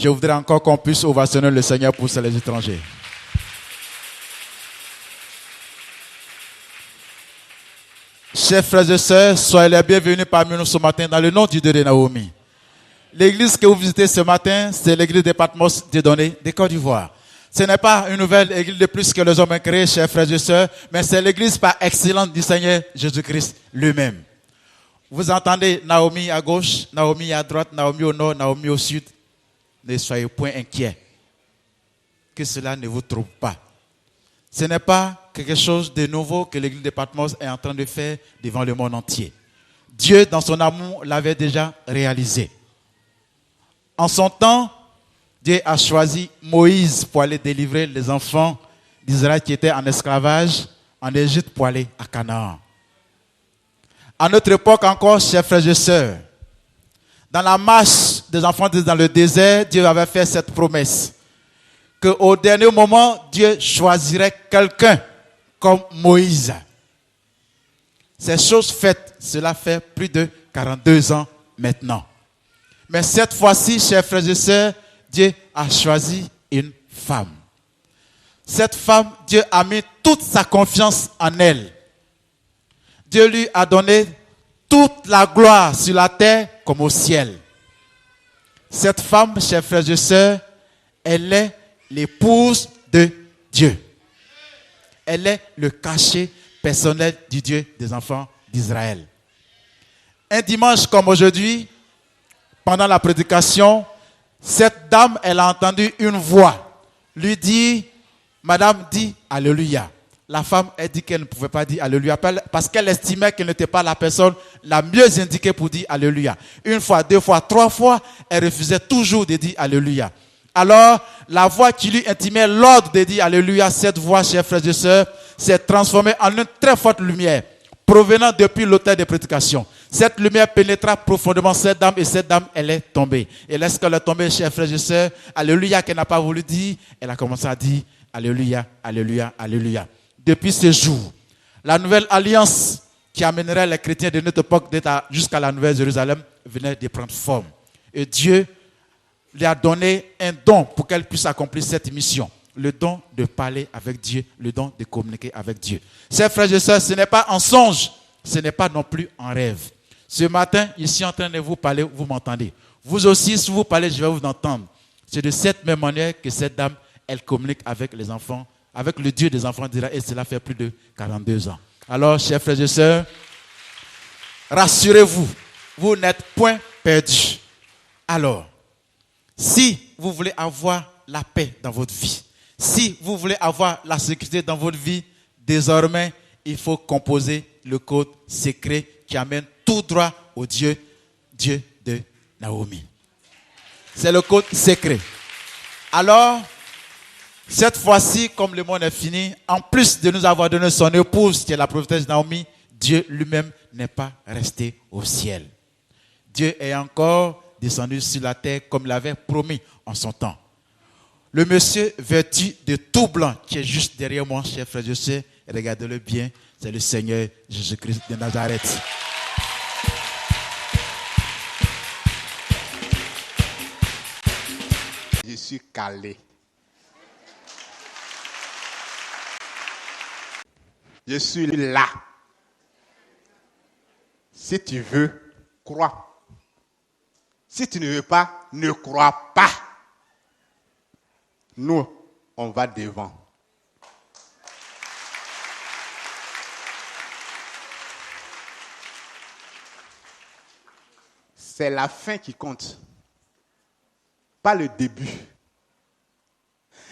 Je voudrais encore qu'on puisse ovationner le Seigneur pour les étrangers. Chers frères et sœurs, soyez les bienvenus parmi nous ce matin dans le nom du Dieu de Naomi. L'église que vous visitez ce matin, c'est l'église de Patmos Dieudonné de Côte d'Ivoire. Ce n'est pas une nouvelle église de plus que les hommes ont créée, chers frères et sœurs, mais c'est l'église par excellence du Seigneur Jésus-Christ lui-même. Vous entendez Naomi à gauche, Naomi à droite, Naomi au nord, Naomi au sud. Ne soyez point inquiets. Que cela ne vous trouble pas. Ce n'est pas quelque chose de nouveau que l'église de Patmos est en train de faire devant le monde entier. Dieu, dans son amour, l'avait déjà réalisé. En son temps, Dieu a choisi Moïse pour aller délivrer les enfants d'Israël qui étaient en esclavage en Égypte pour aller à Canaan. À notre époque encore, chers frères et sœurs, dans la marche des enfants dans le désert, Dieu avait fait cette promesse qu'au dernier moment, Dieu choisirait quelqu'un comme Moïse. Ces choses faites, cela fait plus de 42 ans maintenant. Mais cette fois-ci, chers frères et sœurs, Dieu a choisi une femme. Cette femme, Dieu a mis toute sa confiance en elle. Dieu lui a donné toute la gloire sur la terre comme au ciel. Cette femme, chers frères et sœurs, elle est l'épouse de Dieu. Elle est le cachet personnel du Dieu des enfants d'Israël. Un dimanche comme aujourd'hui, pendant la prédication, cette dame, elle a entendu une voix lui dire, Madame dit Alléluia. La femme, elle dit qu'elle ne pouvait pas dire Alléluia parce qu'elle estimait qu'elle n'était pas la personne la mieux indiquée pour dire Alléluia. Une fois, deux fois, trois fois, elle refusait toujours de dire Alléluia. Alors, la voix qui lui intimait l'ordre de dire Alléluia, cette voix, chers frères et sœurs, s'est transformée en une très forte lumière provenant depuis l'autel de prédication. Cette lumière pénétra profondément cette dame et cette dame, elle est tombée. Et lorsqu'elle est tombée, chers frères et sœurs, Alléluia, qu'elle n'a pas voulu dire, elle a commencé à dire Alléluia, Alléluia, Alléluia. Depuis ce jour, la nouvelle alliance qui amènerait les chrétiens de notre époque jusqu'à la Nouvelle Jérusalem venait de prendre forme. Et Dieu lui a donné un don pour qu'elle puisse accomplir cette mission. Le don de parler avec Dieu, le don de communiquer avec Dieu. Chers frères et sœurs, ce n'est pas en songe, ce n'est pas non plus en rêve. Ce matin, ici en train de vous parler, vous m'entendez. Vous aussi, si vous parlez, je vais vous entendre. C'est de cette même manière que cette dame, elle communique avec les enfants, avec le Dieu des enfants d'Israël, et cela fait plus de 42 ans. Alors, chers frères et sœurs, rassurez-vous, vous n'êtes point perdus. Alors, si vous voulez avoir la paix dans votre vie, si vous voulez avoir la sécurité dans votre vie, désormais, il faut composer le code secret qui amène tout droit au Dieu de Naomi. C'est le code secret. Alors, cette fois-ci, comme le monde est fini, en plus de nous avoir donné son épouse, qui est la prophétesse Naomi, Dieu lui-même n'est pas resté au ciel. Dieu est encore descendu sur la terre comme il l'avait promis en son temps. Le monsieur vêtu de tout blanc qui est juste derrière moi, chers frères et sœurs, regardez-le bien, c'est le Seigneur Jésus-Christ de Nazareth. Je suis calé. Je suis là. Si tu veux, crois. Si tu ne veux pas, ne crois pas. Nous, on va devant. C'est la fin qui compte, pas le début.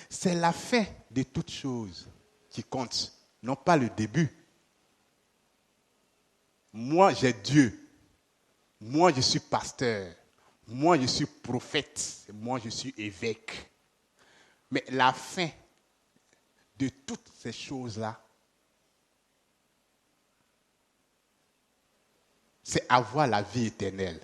C'est la fin de toutes choses qui compte, non pas le début. Moi, j'ai Dieu. Moi, je suis pasteur. Moi, je suis prophète. Moi, je suis évêque. Mais la fin de toutes ces choses-là, c'est avoir la vie éternelle.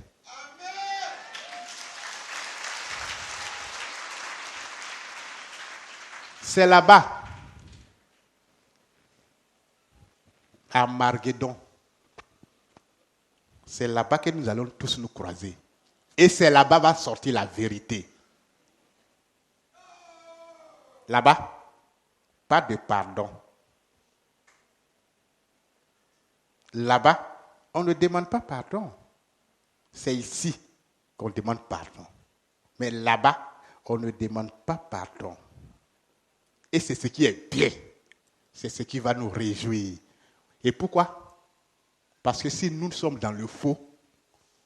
C'est là-bas, à Marguédon. C'est là-bas que nous allons tous nous croiser. Et c'est là-bas va sortir la vérité. Là-bas, pas de pardon. Là-bas, on ne demande pas pardon. C'est ici qu'on demande pardon. Mais là-bas, on ne demande pas pardon. Et c'est ce qui est bien. C'est ce qui va nous réjouir. Et pourquoi? Parce que si nous sommes dans le faux,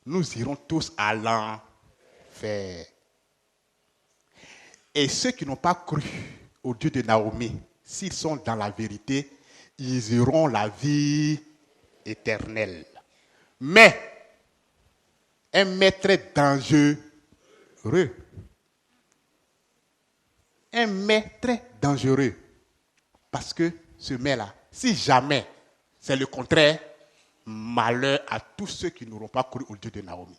nous irons tous à l'enfer. Et ceux qui n'ont pas cru au Dieu de Naomi, s'ils sont dans la vérité, ils auront la vie éternelle. Mais un maître dangereux. Un maître dangereux. Parce que ce maître-là, si jamais c'est le contraire, malheur à tous ceux qui n'auront pas cru au Dieu de Naomi.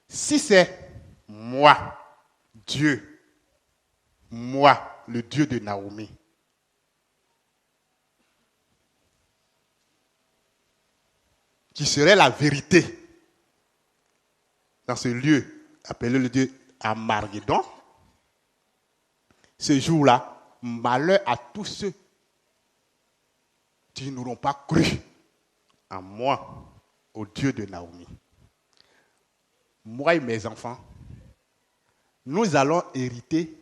Si c'est moi, Dieu, moi, le Dieu de Naomi, qui serait la vérité dans ce lieu appelé le Dieu Armageddon, ce jour-là, malheur à tous ceux qui n'auront pas cru en moi, au Dieu de Naomi. Moi et mes enfants, nous allons hériter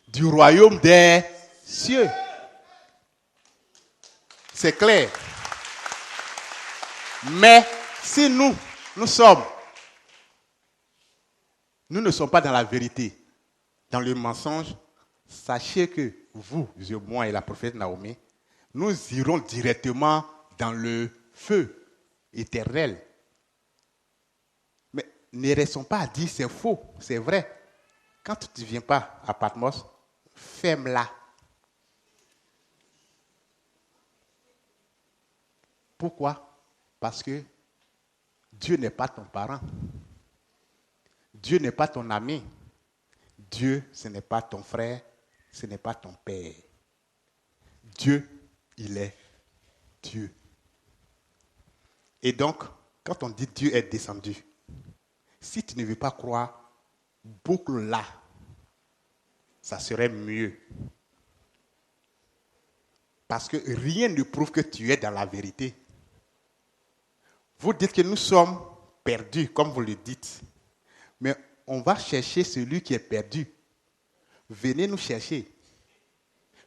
du royaume des cieux. C'est clair. Mais si nous ne sommes pas dans la vérité, dans le mensonge, sachez que vous, moi et la prophète Naomi, nous irons directement dans le feu éternel. Mais ne restons pas à dire c'est faux, c'est vrai. Quand tu ne viens pas à Patmos, ferme-la. Pourquoi? Parce que Dieu n'est pas ton parent. Dieu n'est pas ton ami. Dieu, ce n'est pas ton frère, ce n'est pas ton père. Dieu, il est Dieu. Et donc, quand on dit Dieu est descendu, si tu ne veux pas croire, boucle là, ça serait mieux. Parce que rien ne prouve que tu es dans la vérité. Vous dites que nous sommes perdus, comme vous le dites. Mais on va chercher celui qui est perdu. Venez nous chercher.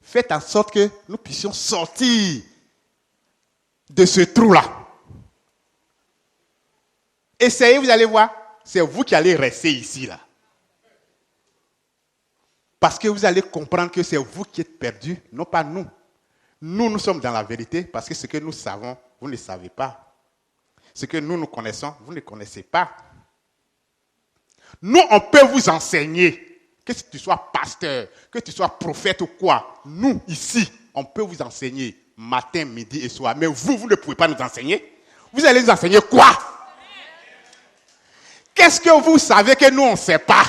Faites en sorte que nous puissions sortir de ce trou-là. Essayez, vous allez voir, c'est vous qui allez rester ici, là. Parce que vous allez comprendre que c'est vous qui êtes perdus, non pas nous. Nous sommes dans la vérité parce que ce que nous savons, vous ne savez pas. Ce que nous connaissons, vous ne connaissez pas. Nous, on peut vous enseigner, que tu sois pasteur, que tu sois prophète ou quoi. Nous, ici, on peut vous enseigner matin, midi et soir. Mais vous ne pouvez pas nous enseigner. Vous allez nous enseigner quoi? Qu'est-ce que vous savez que nous, on ne sait pas?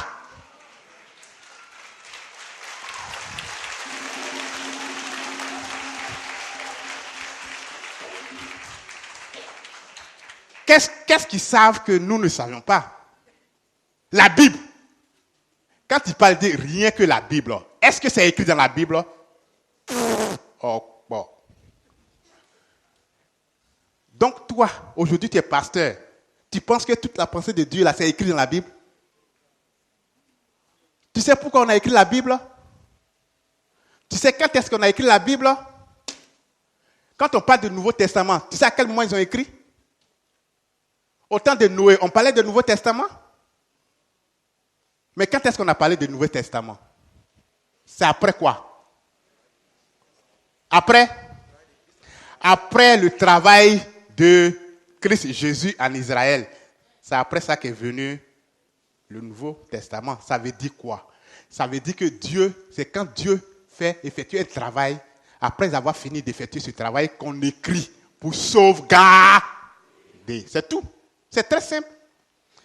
Qu'est-ce qu'ils savent que nous ne savions pas? La Bible. Quand il parle de rien que la Bible, est-ce que c'est écrit dans la Bible? Oh, bon. Donc toi, aujourd'hui tu es pasteur. Tu penses que toute la pensée de Dieu là, c'est écrit dans la Bible? Tu sais pourquoi on a écrit la Bible? Tu sais quand est-ce qu'on a écrit la Bible? Quand on parle du Nouveau Testament, tu sais à quel moment ils ont écrit? Au temps de Noé, on parlait du Nouveau Testament? Mais quand est-ce qu'on a parlé du Nouveau Testament? C'est après quoi? Après le travail de Christ Jésus en Israël. C'est après ça qu'est venu le Nouveau Testament. Ça veut dire quoi? Ça veut dire que Dieu, c'est quand Dieu fait effectuer un travail, après avoir fini d'effectuer ce travail, qu'on écrit pour sauvegarder. C'est tout. C'est très simple.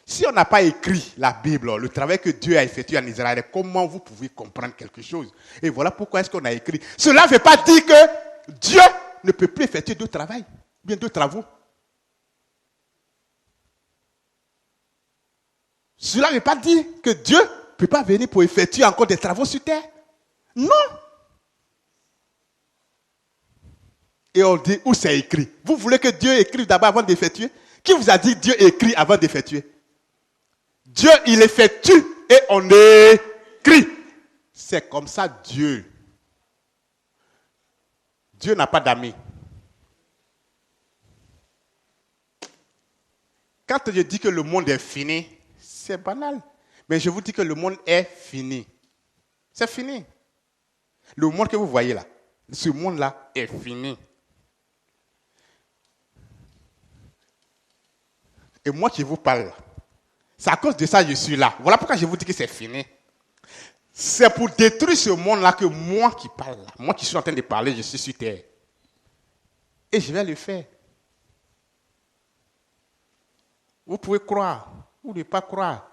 Si on n'a pas écrit la Bible, le travail que Dieu a effectué en Israël, comment vous pouvez comprendre quelque chose? Et voilà pourquoi est-ce qu'on a écrit. Cela ne veut pas dire que Dieu ne peut plus effectuer d'autres travail, bien d'autres travaux. Cela ne veut pas dire que Dieu ne peut pas venir pour effectuer encore des travaux sur terre. Non. Et on dit où c'est écrit. Vous voulez que Dieu écrive d'abord avant d'effectuer? Qui vous a dit Dieu écrit avant d'effectuer? Dieu, il effectue et on écrit. C'est comme ça Dieu. Dieu n'a pas d'amis. Quand je dis que le monde est fini, c'est banal. Mais je vous dis que le monde est fini. C'est fini. Le monde que vous voyez là, ce monde-là est fini. Et moi qui vous parle, c'est à cause de ça que je suis là. Voilà pourquoi je vous dis que c'est fini. C'est pour détruire ce monde-là que moi qui parle là, moi qui suis en train de parler, je suis sur terre. Et je vais le faire. Vous pouvez croire ou ne pas croire.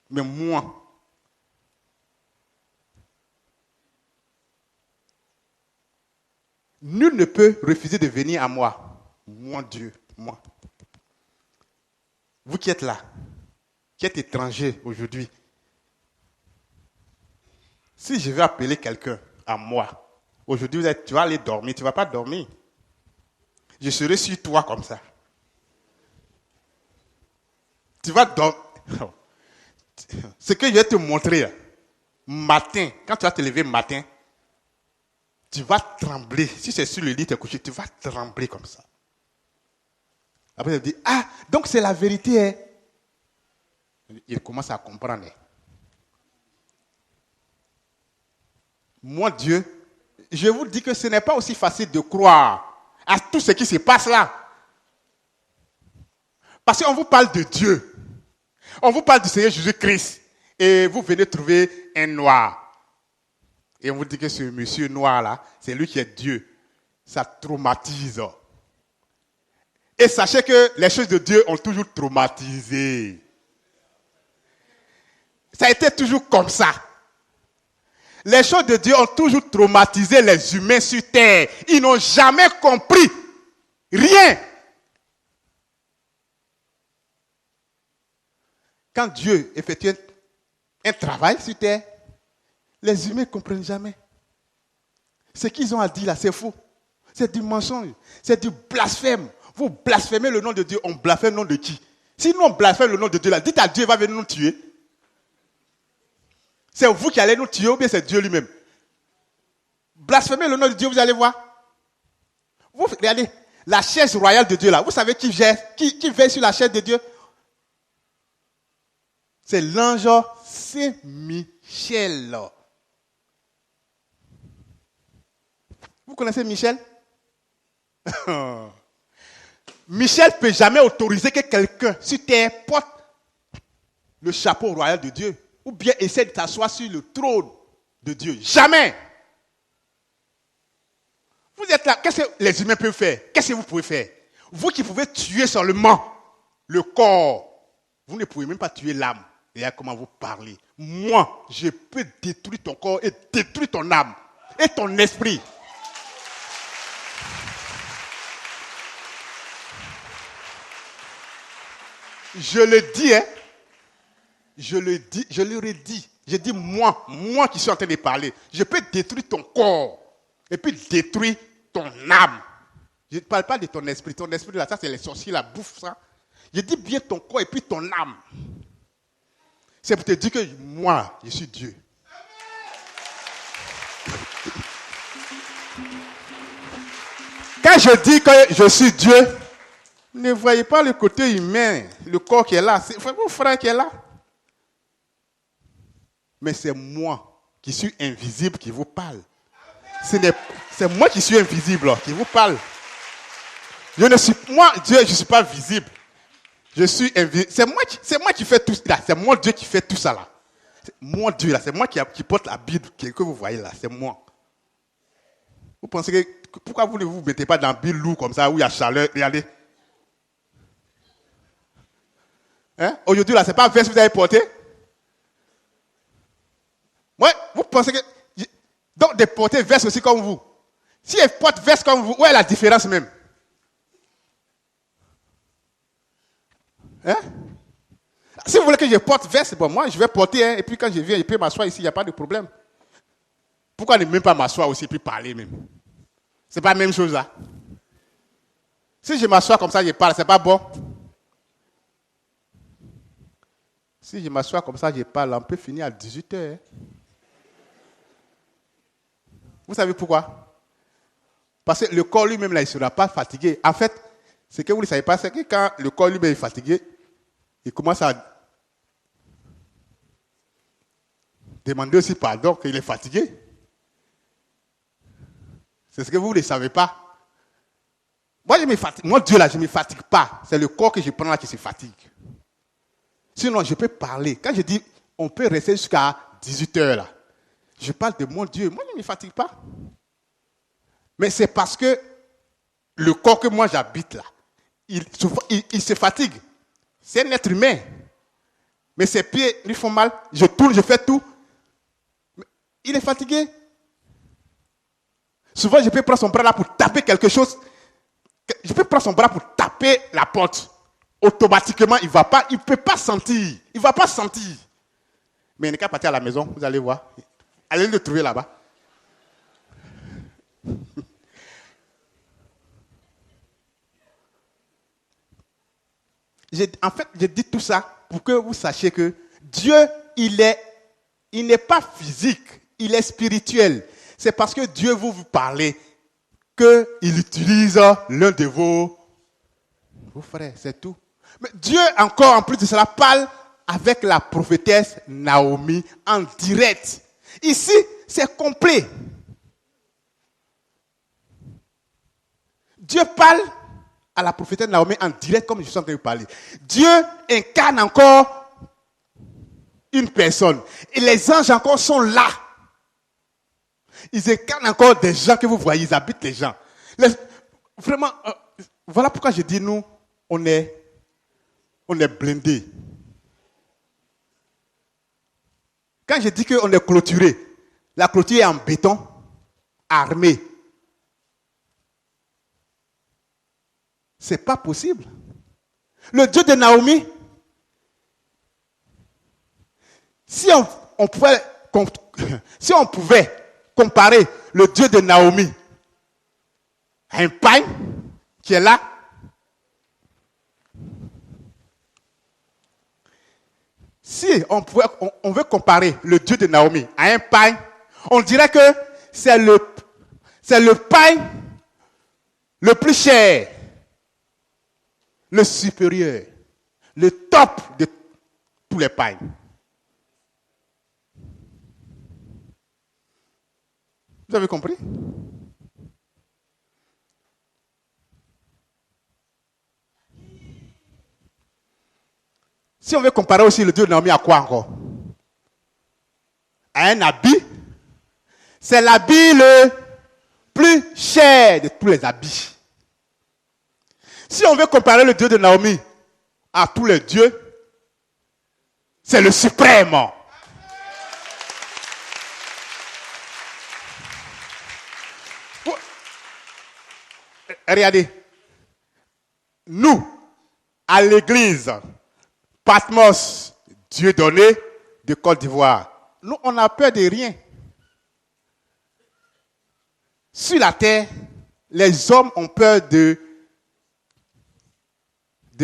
Mais moi, nul ne peut refuser de venir à moi. Moi, Dieu, moi. Vous qui êtes là, qui êtes étranger aujourd'hui, si je vais appeler quelqu'un à moi, aujourd'hui tu vas aller dormir, tu ne vas pas dormir. Je serai sur toi comme ça. Tu vas dormir. Ce que je vais te montrer, matin, quand tu vas te lever matin, tu vas trembler. Si c'est sur le lit, tu es couché, tu vas trembler comme ça. Après, il dit, ah, donc c'est la vérité. Hein? Il commence à comprendre. Moi, Dieu, je vous dis que ce n'est pas aussi facile de croire à tout ce qui se passe là. Parce qu'on vous parle de Dieu. On vous parle du Seigneur Jésus-Christ. Et vous venez trouver un noir. Et on vous dit que ce monsieur noir-là, c'est lui qui est Dieu. Ça traumatise. Et sachez que les choses de Dieu ont toujours traumatisé. Ça a été toujours comme ça. Les choses de Dieu ont toujours traumatisé les humains sur terre. Ils n'ont jamais compris rien. Quand Dieu effectue un travail sur terre, les humains ne comprennent jamais. Ce qu'ils ont à dire là, c'est faux. C'est du mensonge. C'est du blasphème. Vous blasphémez le nom de Dieu. On blasphème le nom de qui? Si nous on blasphème le nom de Dieu là, dites à Dieu, il va venir nous tuer. C'est vous qui allez nous tuer ou bien c'est Dieu lui-même? Blasphémez le nom de Dieu, vous allez voir. Vous regardez, la chaise royale de Dieu là, vous savez qui veille sur la chaise de Dieu? C'est l'ange Saint-Michel. Vous connaissez Michel? Michel ne peut jamais autoriser que quelqu'un sur terre porte le chapeau royal de Dieu ou bien essaie de s'asseoir sur le trône de Dieu. Jamais. Vous êtes là, qu'est-ce que les humains peuvent faire? Qu'est-ce que vous pouvez faire? Vous qui pouvez tuer seulement le corps, vous ne pouvez même pas tuer l'âme. Regarde comment vous parlez. Moi, je peux détruire ton corps et détruire ton âme et ton esprit. Je le dis, hein. Je leur ai dit. J'ai dit, moi qui suis en train de parler, je peux détruire ton corps et puis détruire ton âme. Je ne parle pas de ton esprit. Ton esprit, là, ça, c'est les sorciers, la bouffe, ça. Je dis bien ton corps et puis ton âme. C'est pour te dire que moi, je suis Dieu. Quand je dis que je suis Dieu, ne voyez pas le côté humain, le corps qui est là. C'est mon frère qui est là. Mais c'est moi qui suis invisible qui vous parle. C'est moi qui suis invisible qui vous parle. Moi, Dieu, je ne suis pas visible. Je suis invisible. C'est moi qui fais tout ça. C'est mon Dieu qui fait tout ça là. C'est mon Dieu là. C'est moi qui porte la Bible que vous voyez là. C'est moi. Vous pensez que pourquoi vous ne vous mettez pas dans la Bible lourd comme ça où il y a chaleur? Regardez. Hein? Aujourd'hui là, c'est pas veste que vous avez porté. Ouais, vous pensez que donc de porter veste aussi comme vous. Si elle porte veste comme vous, où est la différence même? Hein? Si vous voulez que je porte veste, bon, moi je vais porter, hein, et puis quand je viens, je peux m'asseoir ici, il n'y a pas de problème. Pourquoi ne même pas m'asseoir aussi et puis parler même? C'est pas la même chose là. Si je m'assois comme ça, je parle, c'est pas bon. Si je m'assois comme ça, je parle, on peut finir à 18h. Hein. Vous savez pourquoi? Parce que le corps lui-même, là, il ne sera pas fatigué. En fait, ce que vous ne savez pas, c'est que quand le corps lui-même est fatigué, il commence à demander aussi pardon qu'il est fatigué. C'est ce que vous ne savez pas. Moi, je me fatigue. Moi, Dieu, là, je ne me fatigue pas. C'est le corps que je prends là qui se fatigue. Sinon, je peux parler. Quand je dis, on peut rester jusqu'à 18h là. Je parle de mon Dieu. Moi, je ne me fatigue pas. Mais c'est parce que le corps que moi j'habite là, il se fatigue. C'est un être humain. Mais ses pieds lui font mal. Je tourne, je fais tout. Mais il est fatigué. Souvent, je peux prendre son bras là pour taper quelque chose. Je peux prendre son bras pour taper la porte. Automatiquement, il ne peut pas sentir. Il ne va pas sentir. Mais il n'est qu'à partir à la maison, vous allez voir. Allez le trouver là-bas. En fait, je dis tout ça pour que vous sachiez que Dieu, il n'est pas physique, il est spirituel. C'est parce que Dieu vous parle qu'il utilise l'un de vos frères, c'est tout. Mais Dieu, encore en plus de cela, parle avec la prophétesse Naomi en direct. Ici, c'est complet. Dieu parle à la prophétesse Naomi en direct comme je suis en train de parler. Dieu incarne encore une personne. Et les anges encore sont là. Ils incarnent encore des gens que vous voyez, ils habitent les gens. Vraiment, voilà pourquoi je dis nous, on est blindés. Quand je dis qu'on est clôturé, la clôture est en béton, armée. C'est pas possible. Le Dieu de Naomi, si on pouvait comparer le Dieu de Naomi à un pain qui est là, si on veut comparer le Dieu de Naomi à un pain, on dirait que c'est le pain le plus cher, le supérieur, le top de tous les pains. Vous avez compris? Si on veut comparer aussi le Dieu de Naomi à quoi encore? À un habit. C'est l'habit le plus cher de tous les habits. Si on veut comparer le Dieu de Naomi à tous les dieux, c'est le suprême. Regardez, nous, à l'église Patmos, Dieu donné de Côte d'Ivoire, nous, on n'a peur de rien. Sur la terre, les hommes ont peur de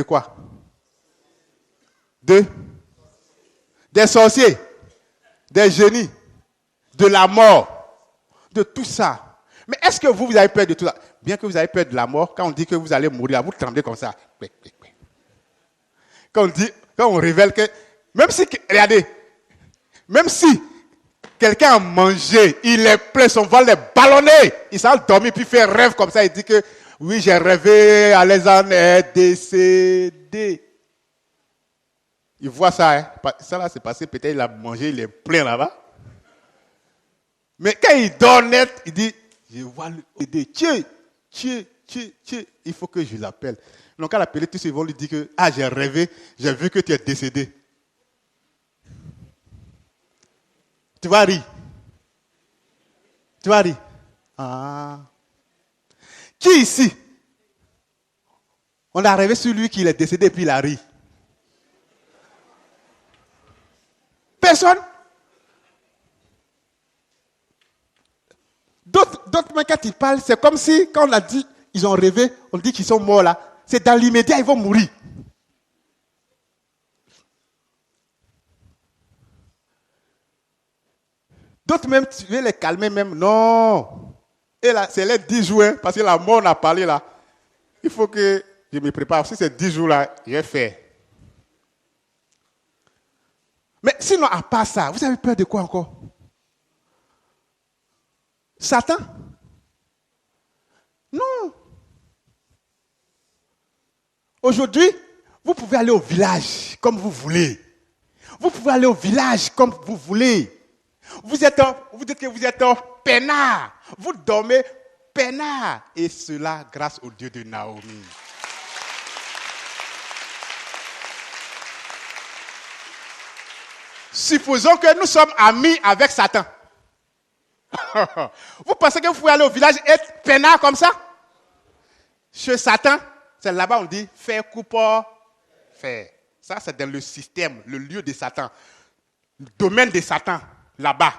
quoi? Des sorciers, des génies, de la mort, de tout ça. Mais est-ce que vous avez peur de tout ça? Bien que vous avez peur de la mort, quand on dit que vous allez mourir, vous tremblez comme ça. Quand on révèle que, regardez, même si quelqu'un a mangé, il est plein, son ventre est ballonné, il s'en dormir, puis fait un rêve comme ça, il dit que, oui, j'ai rêvé, Alexandre est décédé. Il voit ça, hein? Ça là, c'est passé, peut-être il a mangé, il est plein là-bas. Mais quand il dort net, il dit, je vois le Dieu, il faut que je l'appelle. Donc, quand l'appelle, tous ils vont lui dire que, ah, j'ai rêvé, j'ai vu que tu es décédé. Tu vas rire. Tu vas rire. Ah. Qui ici? On a rêvé sur lui qu'il est décédé, puis il a ri. Personne? D'autres, quand ils parlent, c'est comme si, quand on a dit, ils ont rêvé, on dit qu'ils sont morts là. C'est dans l'immédiat, ils vont mourir. D'autres même, tu veux les calmer même. Non. Et là, c'est les 10 jours, hein, parce que la mort, on a parlé là. Il faut que je me prépare. Si c'est 10 jours là, je vais faire. Mais sinon, à part ça, vous avez peur de quoi encore? Satan? Non. Aujourd'hui, vous pouvez aller au village comme vous voulez. Vous pouvez aller au village comme vous voulez. Vous dites que vous êtes peinard. Vous dormez peinard. Et cela grâce au Dieu de Naomi. Supposons que nous sommes amis avec Satan. Vous pensez que vous pouvez aller au village et être peinard comme ça? Chez Satan, c'est là-bas on dit faire coupe, faire. Ça, c'est dans le système, le lieu de Satan. Le domaine de Satan, là-bas.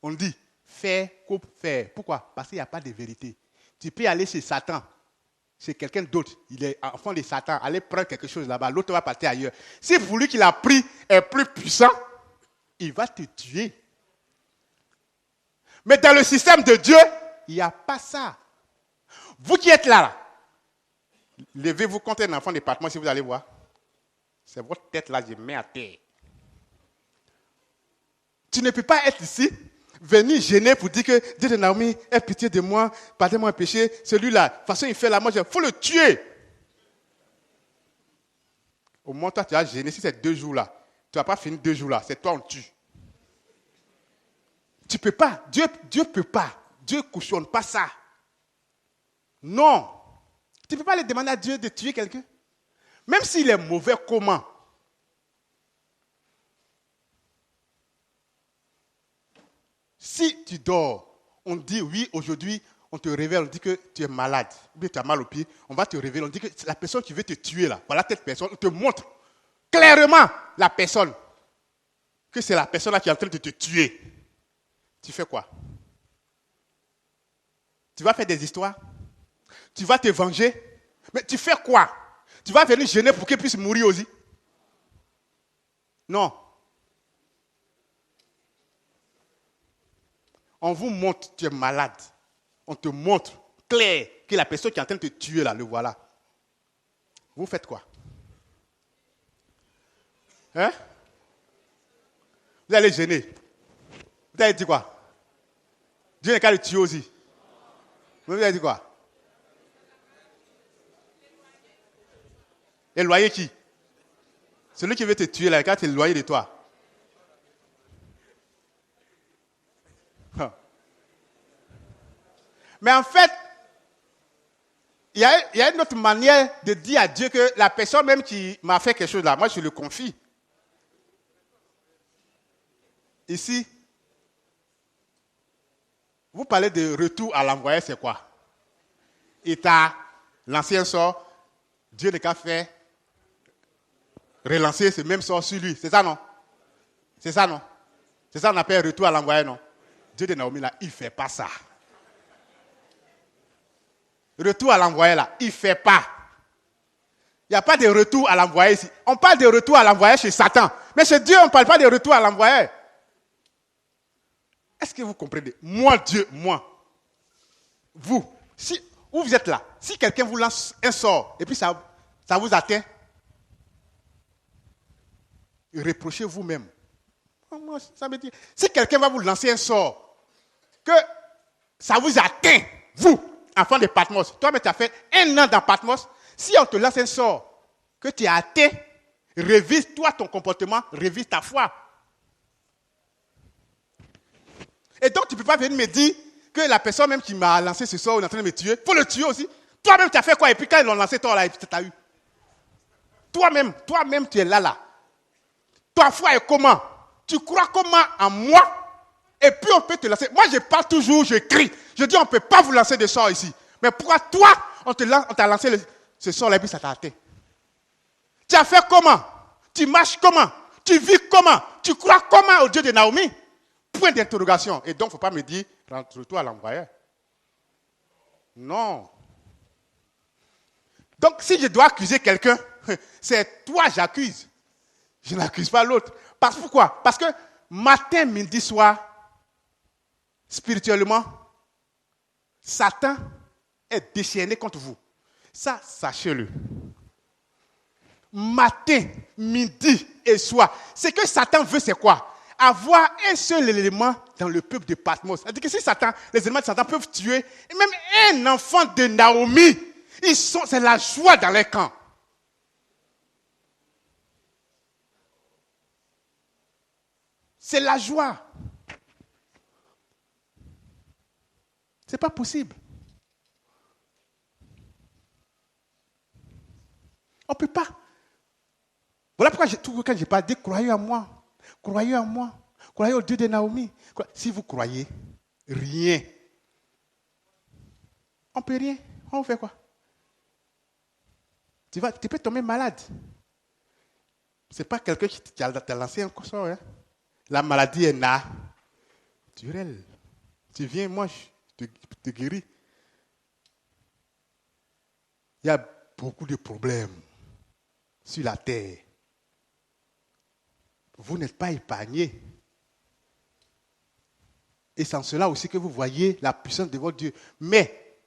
On dit faire coupe, faire. Pourquoi? Parce qu'il n'y a pas de vérité. Tu peux aller chez Satan, chez quelqu'un d'autre. Il est enfant de Satan, aller prendre quelque chose là-bas. L'autre va partir ailleurs. Si pour lui qu'il a pris est plus puissant, il va te tuer. Mais dans le système de Dieu, il n'y a pas ça. Vous qui êtes là, levez-vous contre un enfant de Patmos si vous allez voir. C'est votre tête là, je mets à terre. Tu ne peux pas être ici, venir gêner pour dire que Dieu de Naomi, aie pitié de moi, pardonnez-moi un péché. Celui-là, de toute façon, il fait la mort, il faut le tuer. Au moins, toi, tu as gêné. Si c'est 2 jours là, tu n'as pas fini 2 jours là. C'est toi, on tue. Tu ne peux pas. Dieu ne peut pas. Dieu ne cautionne pas ça. Non. Tu ne peux pas aller demander à Dieu de tuer quelqu'un. Même s'il est mauvais, comment? Si tu dors, on dit oui, aujourd'hui, on te révèle, on dit que tu es malade, ou bien tu as mal au pied, on va te révéler, on dit que la personne qui veut te tuer là, voilà cette personne, on te montre clairement la personne, que c'est la personne là qui est en train de te tuer. Tu fais quoi? Tu vas faire des histoires? Tu vas te venger? Mais tu fais quoi? Tu vas venir gêner pour qu'il puisse mourir aussi? Non. On vous montre que tu es malade. On te montre clair que la personne qui est en train de te tuer là, le voilà. Vous faites quoi? Hein? Vous allez gêner. Vous allez dire quoi? Dieu n'est qu'à le tuer aussi. Vous allez dire quoi? Éloigner qui? Celui qui veut te tuer là, il va t'éloigner de toi. Mais en fait, il y a une autre manière de dire à Dieu que la personne même qui m'a fait quelque chose là, moi je le confie. Ici, vous parlez de retour à l'envoyé, c'est quoi? Il t'a lancé un sort, Dieu n'a qu'à faire relancer ce même sort sur lui. C'est ça, non? C'est ça, non? C'est ça qu'on appelle retour à l'envoyé, non? Dieu de Naomi, là, il ne fait pas ça. Retour à l'envoyé, là, il ne fait pas. Il n'y a pas de retour à l'envoyé ici. On parle de retour à l'envoyé chez Satan. Mais chez Dieu, on ne parle pas de retour à l'envoyé. Est-ce que vous comprenez? Moi, Dieu, moi. Vous, si où vous êtes là, si quelqu'un vous lance un sort et puis ça vous atteint, reprochez vous-même. Ça veut dire, si quelqu'un va vous lancer un sort, que ça vous atteint, vous, enfant de Patmos, toi-même tu as fait 1 an dans Patmos, si on te lance un sort, que tu as atteint, révise toi ton comportement, révise ta foi. Et donc tu ne peux pas venir me dire que la personne même qui m'a lancé ce sort est en train de me tuer, il faut le tuer aussi. Toi-même tu as fait quoi? Et puis quand ils l'ont lancé, toi là, et puis tu as eu. Toi-même tu es là. Ta foi est comment? Tu crois comment en moi? Et puis on peut te lancer. Moi je parle toujours, je crie. Je dis on ne peut pas vous lancer de sort ici. Mais pourquoi toi, on t'a lancé ce sort là et puis ça t'a atteint? Tu as fait comment? Tu marches comment? Tu vis comment? Tu crois comment au Dieu de Naomi? Point d'interrogation. Et donc il ne faut pas me dire, rentre-toi à l'envoyeur. Non. Donc si je dois accuser quelqu'un, c'est toi j'accuse. Je n'accuse pas l'autre. Pourquoi? Parce que matin, midi, soir, spirituellement, Satan est déchaîné contre vous. Ça, sachez-le. Matin, midi et soir. Ce que Satan veut, c'est quoi? Avoir un seul élément dans le peuple de Patmos. C'est-à-dire que si les éléments de Satan peuvent tuer, et même un enfant de Naomi, c'est la joie dans les camps. C'est la joie. Ce n'est pas possible. On ne peut pas. Voilà pourquoi quand je parle, croyez en moi. Croyez en moi. Croyez au Dieu de Naomi. Si vous croyez, rien. On ne peut rien. On fait quoi? Tu peux tomber malade. Ce n'est pas quelqu'un qui t'a lancé un sort. Hein? La maladie est naturelle. Tu viens, moi, je te guéris. Il y a beaucoup de problèmes sur la terre. Vous n'êtes pas épargnés. Et c'est en cela aussi que vous voyez la puissance de votre Dieu. Mais,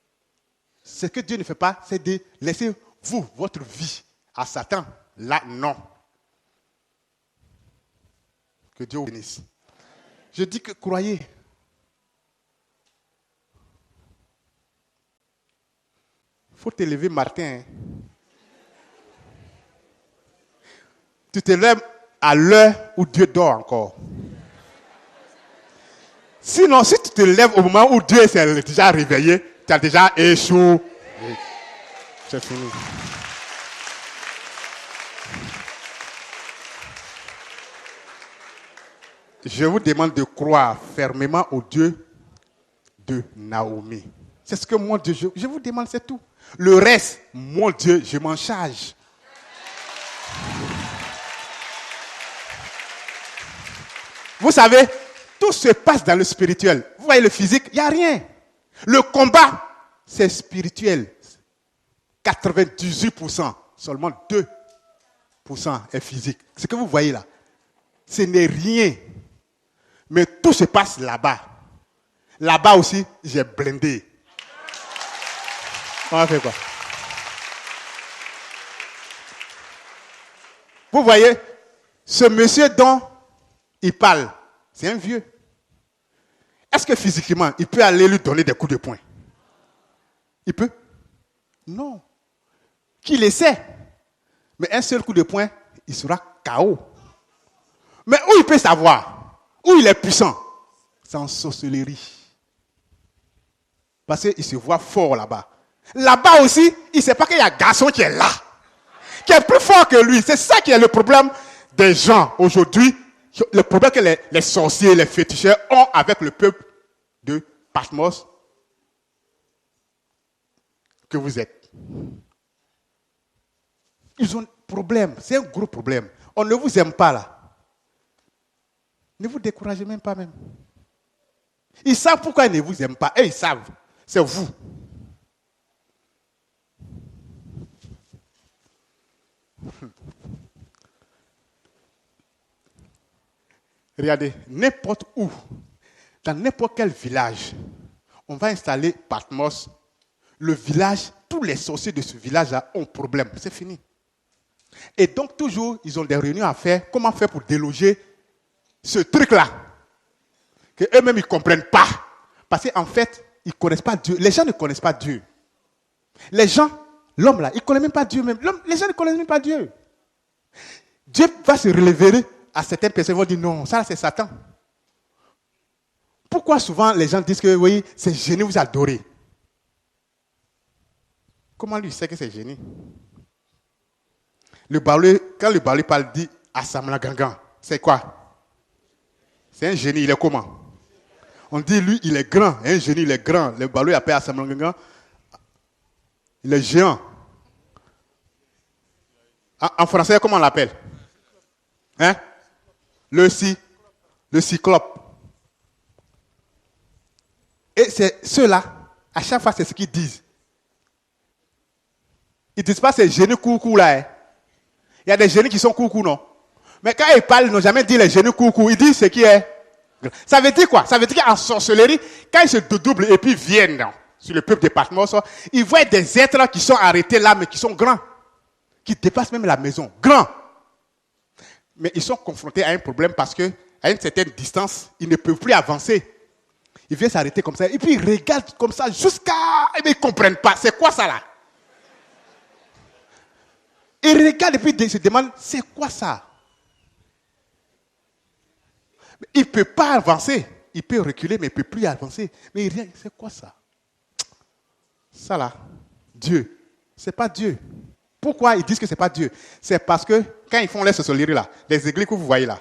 ce que Dieu ne fait pas, c'est de laisser votre vie à Satan. Là, non. Que Dieu vous bénisse. Je dis que croyez. Il faut te lever matin. Tu te lèves à l'heure où Dieu dort encore. Sinon, si tu te lèves au moment où Dieu s'est déjà réveillé, tu as déjà échoué. C'est fini. Je vous demande de croire fermement au Dieu de Naomi. C'est ce que mon Dieu, je vous demande, c'est tout. Le reste, mon Dieu, je m'en charge. Vous savez, tout se passe dans le spirituel. Vous voyez le physique, il n'y a rien. Le combat, c'est spirituel. 98%, seulement 2% est physique. Ce que vous voyez là, ce n'est rien. Mais tout se passe là-bas. Là-bas aussi, j'ai blindé. On va faire quoi? Vous voyez, ce monsieur dont il parle, c'est un vieux. Est-ce que physiquement, il peut aller lui donner des coups de poing? Il peut? Non. Qu'il essaie. Mais un seul coup de poing, il sera KO. Mais où il peut savoir? Où il est puissant? C'est en sorcellerie. Parce qu'il se voit fort là-bas. Là-bas aussi, il ne sait pas qu'il y a un garçon qui est là, qui est plus fort que lui. C'est ça qui est le problème des gens aujourd'hui. Le problème que les sorciers, les féticheurs ont avec le peuple de Patmos que vous êtes. Ils ont un problème. C'est un gros problème. On ne vous aime pas là. Ne vous découragez même pas même. Ils savent pourquoi ils ne vous aiment pas. Et ils savent. C'est vous. Regardez, n'importe où, dans n'importe quel village, on va installer Patmos. Le village, tous les sorciers de ce village-là ont problème. C'est fini. Et donc, toujours, ils ont des réunions à faire. Comment faire pour déloger ce truc-là? Que eux-mêmes, ils ne comprennent pas. Parce qu'en fait, ils ne connaissent pas Dieu. Les gens ne connaissent pas Dieu. Les gens, l'homme là, il ne connaît même pas Dieu même. Les gens ne connaissent même pas Dieu. Dieu va se révéler à certaines personnes. Ils vont dire non, ça c'est Satan. Pourquoi souvent les gens disent que oui, c'est génie, vous adorez? Comment lui sait que c'est génie? Quand le balai parle, dit Assamla Gangan, c'est quoi? C'est un génie, il est comment? On dit lui, il est grand, un génie, il est grand. Le balai appelle Assamla Gangan, il est géant. En français, comment on l'appelle? Hein? Le cyclope. Et c'est ceux-là, à chaque fois, c'est ce qu'ils disent. Ils ne disent pas c'est génie coucou là. Hein. Il y a des génies qui sont coucou, non? Mais quand ils parlent, ils n'ont jamais dit les génies coucou. Ils disent ce qui est. Ça veut dire quoi? Ça veut dire qu'en sorcellerie, quand ils se dédoublent et puis viennent non, sur le peuple de Patmos, ils voient des êtres qui sont arrêtés là, mais qui sont grands. Qui dépassent même la maison. Grands. Mais ils sont confrontés à un problème parce qu'à une certaine distance, ils ne peuvent plus avancer. Ils viennent s'arrêter comme ça. Et puis ils regardent comme ça jusqu'à... Et bien ils ne comprennent pas. C'est quoi ça là? Ils regardent et puis ils se demandent, c'est quoi ça? Il ne peut pas avancer. Il peut reculer, mais il ne peut plus avancer. Mais rien, c'est quoi ça? Ça là, Dieu. Ce n'est pas Dieu. Pourquoi ils disent que ce n'est pas Dieu? C'est parce que quand ils font les sorcelleries là, les églises que vous voyez là,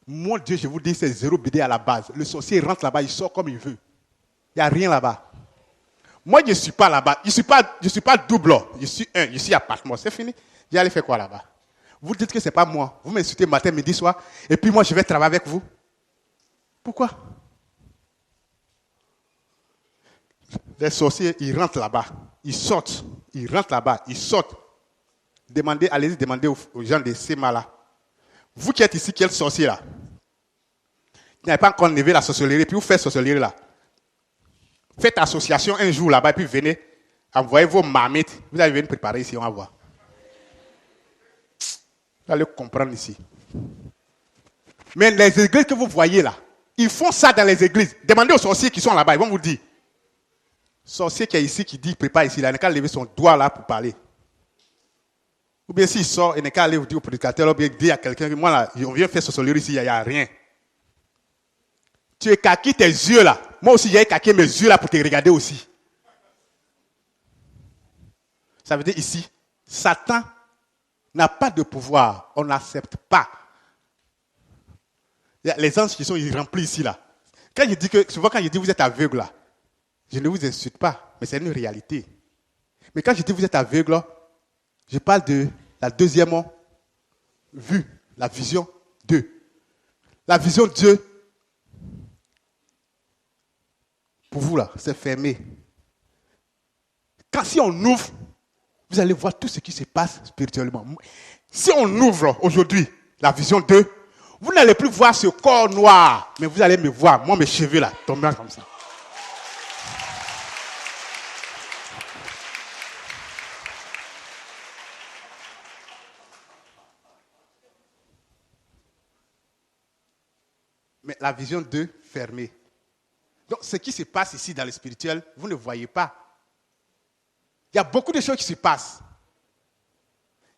mon Dieu, je vous dis, c'est zéro BD à la base. Le sorcier rentre là-bas, il sort comme il veut. Il n'y a rien là-bas. Moi, je ne suis pas là-bas. Je ne suis pas double. Je suis un. Je suis à Patmos. C'est fini. J'allais faire quoi là-bas? Vous dites que ce n'est pas moi. Vous m'insultez matin, midi, soir. Et puis moi, je vais travailler avec vous. Pourquoi? Les sorciers, ils rentrent là-bas. Ils sortent. Ils rentrent là-bas. Ils sortent. Allez-y demander aux gens de Sema là. Vous qui êtes ici, quel sorcier là? Vous n'avez pas encore enlevé la sorcellerie, puis vous faites sorcellerie là. Faites association un jour là-bas, et puis venez, envoyez vos marmites. Vous allez venir préparer ici, on va voir. Vous allez comprendre ici. Mais les églises que vous voyez là, ils font ça dans les églises. Demandez aux sorciers qui sont là-bas, ils vont vous dire. Sorcier qui est ici, qui dit, prépare ici, là, il n'a qu'à lever son doigt là pour parler. Ou bien s'il sort, il n'est qu'à aller vous dire au prédicateur, ou bien dire à quelqu'un que moi là, on vient faire sorcellerie ici, il n'y a rien. Tu écaquilles tes yeux là. Moi aussi, j'ai écaquillé mes yeux là pour te regarder aussi. Ça veut dire ici, Satan n'a pas de pouvoir. On n'accepte pas. Les anges qui sont remplis ici là. Souvent quand je dis vous êtes aveugle là, je ne vous insulte pas, mais c'est une réalité. Mais quand je dis vous êtes aveugle, je parle de la deuxième vue, la vision 2. La vision 2, pour vous là, c'est fermé. Si on ouvre, vous allez voir tout ce qui se passe spirituellement. Si on ouvre aujourd'hui la vision 2, vous n'allez plus voir ce corps noir, mais vous allez me voir, moi mes cheveux là, tombant comme ça. Mais la vision 2, fermée. Donc, ce qui se passe ici dans le spirituel, vous ne voyez pas. Il y a beaucoup de choses qui se passent.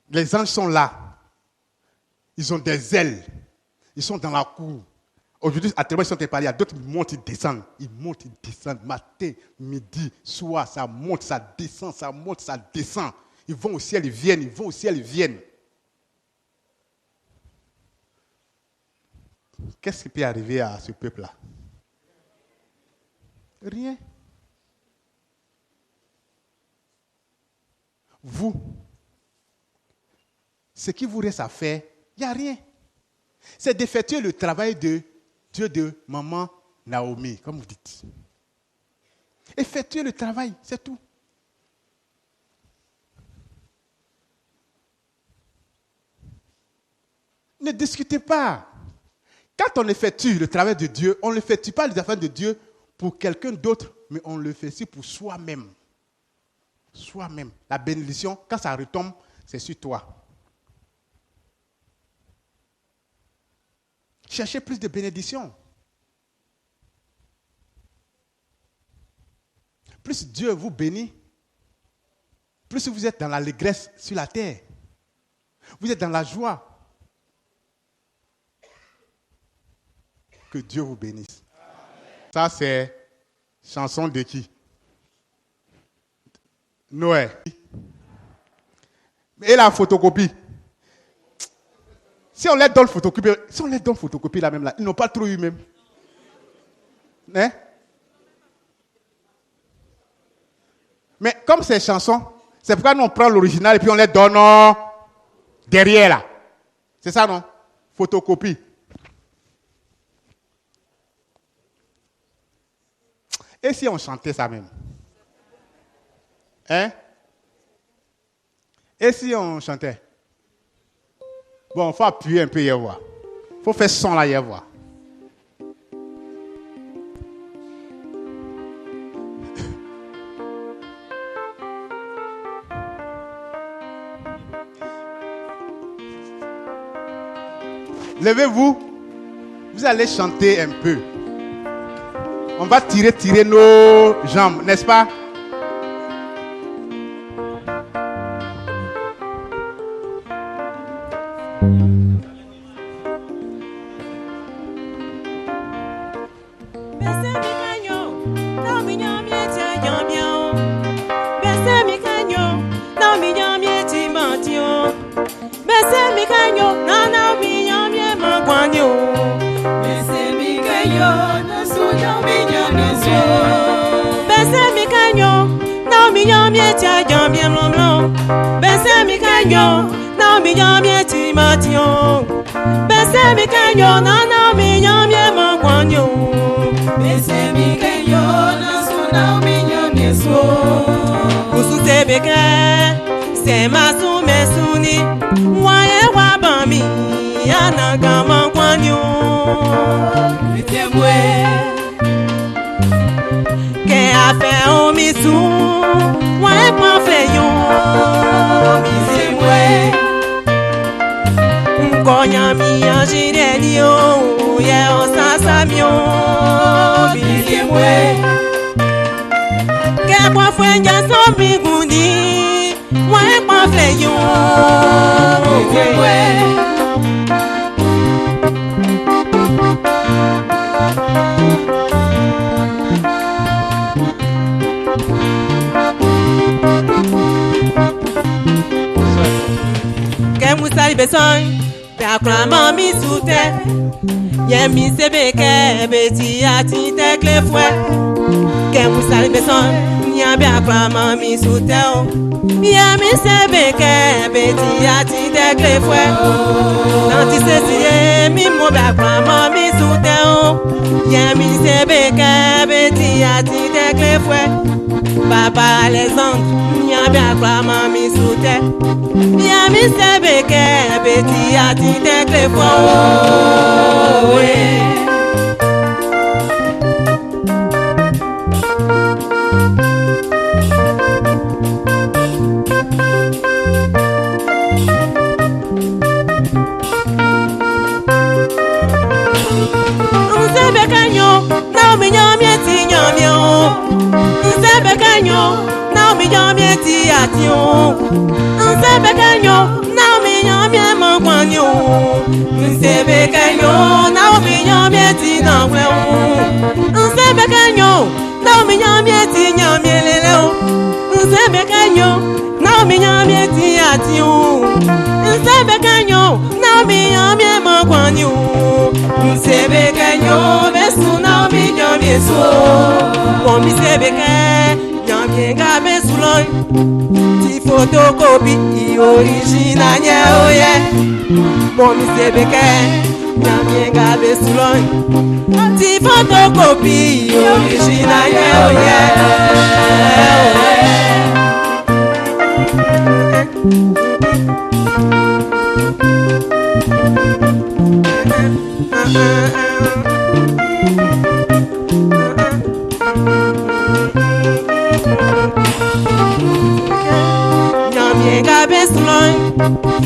Les anges sont là. Ils ont des ailes. Ils sont dans la cour. Aujourd'hui, à tellement ils sont préparés. Il y a d'autres qui montent, ils descendent. Ils montent, ils descendent. Matin, midi, soir, ça monte, ça descend, ça monte, ça descend. Ils vont au ciel, ils viennent. Ils vont au ciel, ils viennent. Qu'est-ce qui peut arriver à ce peuple-là? Rien. Vous, ce qui vous reste à faire, il n'y a rien. C'est d'effectuer le travail de Dieu de maman Naomi, comme vous dites. Effectuer le travail, c'est tout. Ne discutez pas. Quand on effectue le travail de Dieu, on ne l'effectue pas les affaires de Dieu pour quelqu'un d'autre, mais on le fait aussi pour soi-même. Soi-même. La bénédiction, quand ça retombe, c'est sur toi. Cherchez plus de bénédictions. Plus Dieu vous bénit, plus vous êtes dans l'allégresse sur la terre. Vous êtes dans la joie. Que Dieu vous bénisse. Ça, c'est chanson de qui? Noé. Et la photocopie. Si on les donne photocopie là même là, ils n'ont pas trop eu même. Hein? Mais comme c'est chanson, c'est pourquoi nous on prend l'original et puis on les donne derrière là. C'est ça non? Photocopie. Et si on chantait ça même? Hein? Et si on chantait? Bon, il faut appuyer un peu hier voir. Il faut faire son là hier voir. Levez-vous. Vous allez chanter un peu. On va tirer nos jambes, n'est-ce pas? Fue ya so mi gundi, wa pa fle yo. Musali besoin, pe aklama mi soute. Yemi sebeke, beti ati tek le fwe. Ke musali besoin, nyambe aklama mi soute. Yemi sebeke, beti ati tek le fwe. Nanti sesiye, mi mo be aklama mi soute. Yemi sebeke, beti ati tek le fwe. Papa les anges, nyambe aklama mi soute. Yami sebeke, beti ati tekle fo. Sebeke nyo, na mi nyami eti nyami o. Sebeke nyo, na mi nyami eti ati o. Sebeke nyo, na mi nyami emokwan yo. Sebeke nyo, na mi nyami eti nangwe o. Sebeke nyo, na mi nyami eti nyami lele o. Sebeke nyo, na mi nyami eti ati o. Sebeke nyo, na mi nyami emokwan yo. Sebeke nyo, besu na mi nyami eso. Bon mi sebeke, nyami nga besu loy. Ti photocopie original nye oye. Bon mi sebeke, nyami nga besu loy. Ti photocopie original nye oye. Nyamienga beslon,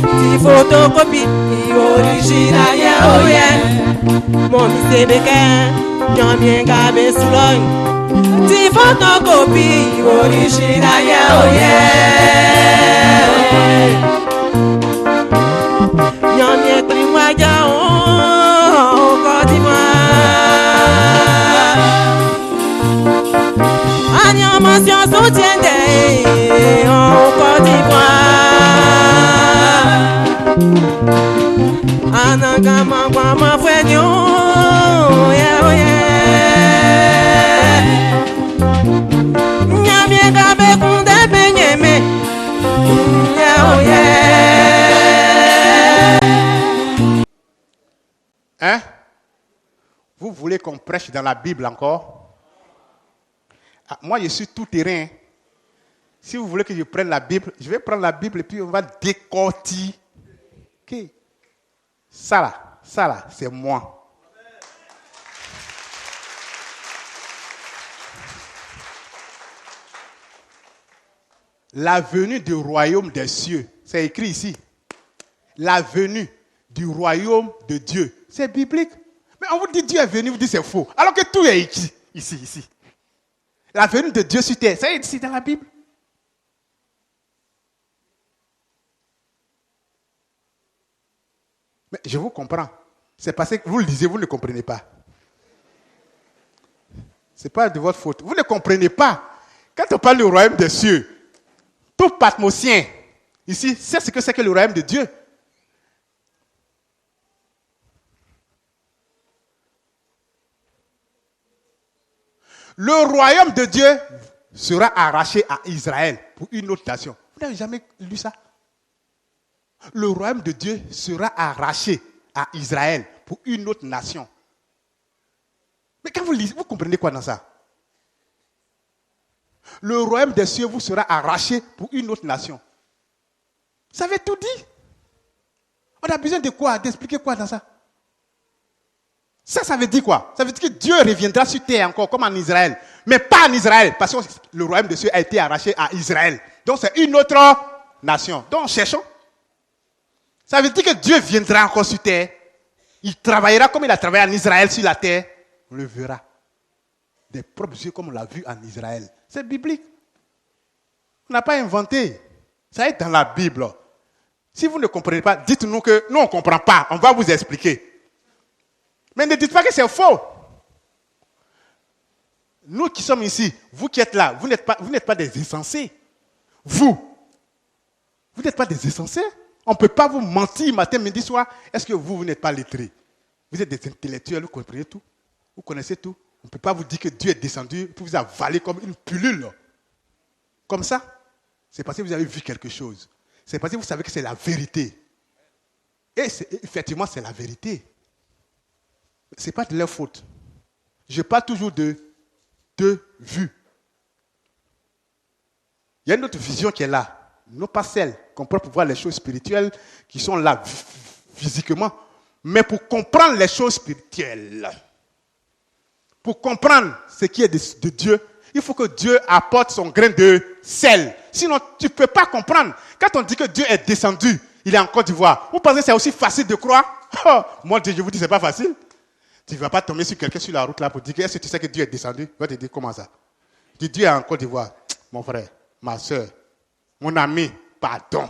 ti photocopie original ye oye. Mon mi sebeke, nyamienga beslon, ti photocopie original ye oye. Nyamie klimwa ja o Côte d'Ivoire. Animation soutienne en Côte d'Ivoire. Anangama kwama fwenyo yeah yeah. Nyamie gabe kunde benyeme yeah yeah. Hein? Vous voulez qu'on prêche dans la Bible encore? Ah, moi, je suis tout terrain. Si vous voulez que je prenne la Bible, je vais prendre la Bible et puis on va décortiquer. Ça là, c'est moi. La venue du royaume des cieux, c'est écrit ici. La venue du royaume de Dieu, c'est biblique. Mais on vous dit Dieu est venu, vous dites c'est faux. Alors que tout est écrit ici. La venue de Dieu sur terre, c'est ici dans la Bible. Mais je vous comprends. C'est parce que vous le lisez, vous ne le comprenez pas. Ce n'est pas de votre faute. Vous ne comprenez pas. Quand on parle du royaume des cieux, tout Patmosien, ici, c'est ce que c'est que le royaume de Dieu. Le royaume de Dieu sera arraché à Israël pour une autre nation. Vous n'avez jamais lu ça? Le royaume de Dieu sera arraché à Israël pour une autre nation. Mais quand vous lisez, vous comprenez quoi dans ça? Le royaume des cieux vous sera arraché pour une autre nation. Ça veut tout dire. On a besoin de quoi? D'expliquer quoi dans ça? Ça veut dire quoi? Ça veut dire que Dieu reviendra sur terre encore, comme en Israël. Mais pas en Israël, parce que le royaume des cieux a été arraché à Israël. Donc c'est une autre nation. Donc cherchons. Ça veut dire que Dieu viendra encore sur terre. Il travaillera comme il a travaillé en Israël sur la terre. On le verra. Des propres yeux comme on l'a vu en Israël. C'est biblique. On n'a pas inventé. Ça est dans la Bible. Si vous ne comprenez pas, dites-nous que nous, on ne comprend pas. On va vous expliquer. Mais ne dites pas que c'est faux. Nous qui sommes ici, vous qui êtes là, vous n'êtes pas des insensés. Vous n'êtes pas des insensés. On ne peut pas vous mentir matin, midi, soir. Est-ce que vous n'êtes pas lettrés? Vous êtes des intellectuels, vous comprenez tout. Vous connaissez tout. On ne peut pas vous dire que Dieu est descendu pour vous avaler comme une pilule. Comme ça. C'est parce que vous avez vu quelque chose. C'est parce que vous savez que c'est la vérité. Et effectivement, c'est la vérité. Ce n'est pas de leur faute. Je parle toujours de vues. Il y a une autre vision qui est là. Non pas celle qu'on peut voir les choses spirituelles qui sont là physiquement, mais pour comprendre les choses spirituelles. Pour comprendre ce qui est de Dieu, il faut que Dieu apporte son grain de sel. Sinon, tu ne peux pas comprendre. Quand on dit que Dieu est descendu, il est en Côte d'Ivoire. Vous pensez que c'est aussi facile de croire? Oh, mon Dieu, je vous dis, ce n'est pas facile. Tu ne vas pas tomber sur quelqu'un sur la route là pour dire, est-ce que tu sais que Dieu est descendu? Il va te dire, comment ça? Tu dis, Dieu est en Côte d'Ivoire. Mon frère, ma soeur, mon ami, pardon.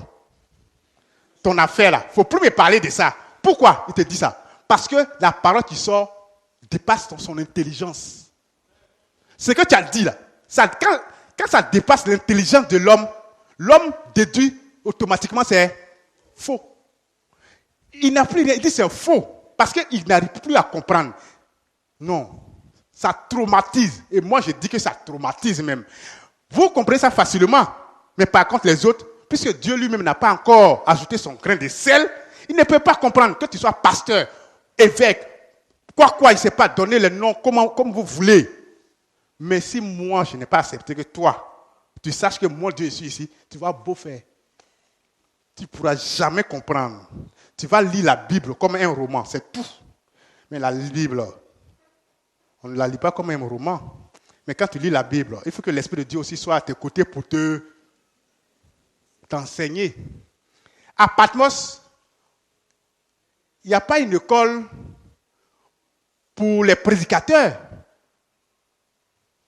Ton affaire là, il ne faut plus me parler de ça. Pourquoi il te dit ça? Parce que la parole qui sort dépasse son intelligence. Ce que tu as dit là, quand ça dépasse l'intelligence de l'homme, l'homme déduit automatiquement c'est faux. Il n'a plus rien, il dit c'est faux. Parce qu'il n'arrive plus à comprendre. Non, ça traumatise. Et moi, je dis que ça traumatise même. Vous comprenez ça facilement. Mais par contre, les autres, puisque Dieu lui-même n'a pas encore ajouté son grain de sel, il ne peut pas comprendre que tu sois pasteur, évêque, quoi, il ne sait pas donner le nom comme vous voulez. Mais si moi, je n'ai pas accepté que toi, tu saches que moi, Dieu, je suis ici, tu vas beau faire. Tu ne pourras jamais comprendre. Tu vas lire la Bible comme un roman, c'est tout. Mais la Bible, on ne la lit pas comme un roman. Mais quand tu lis la Bible, il faut que l'Esprit de Dieu aussi soit à tes côtés pour t'enseigner. À Patmos, il n'y a pas une école pour les prédicateurs.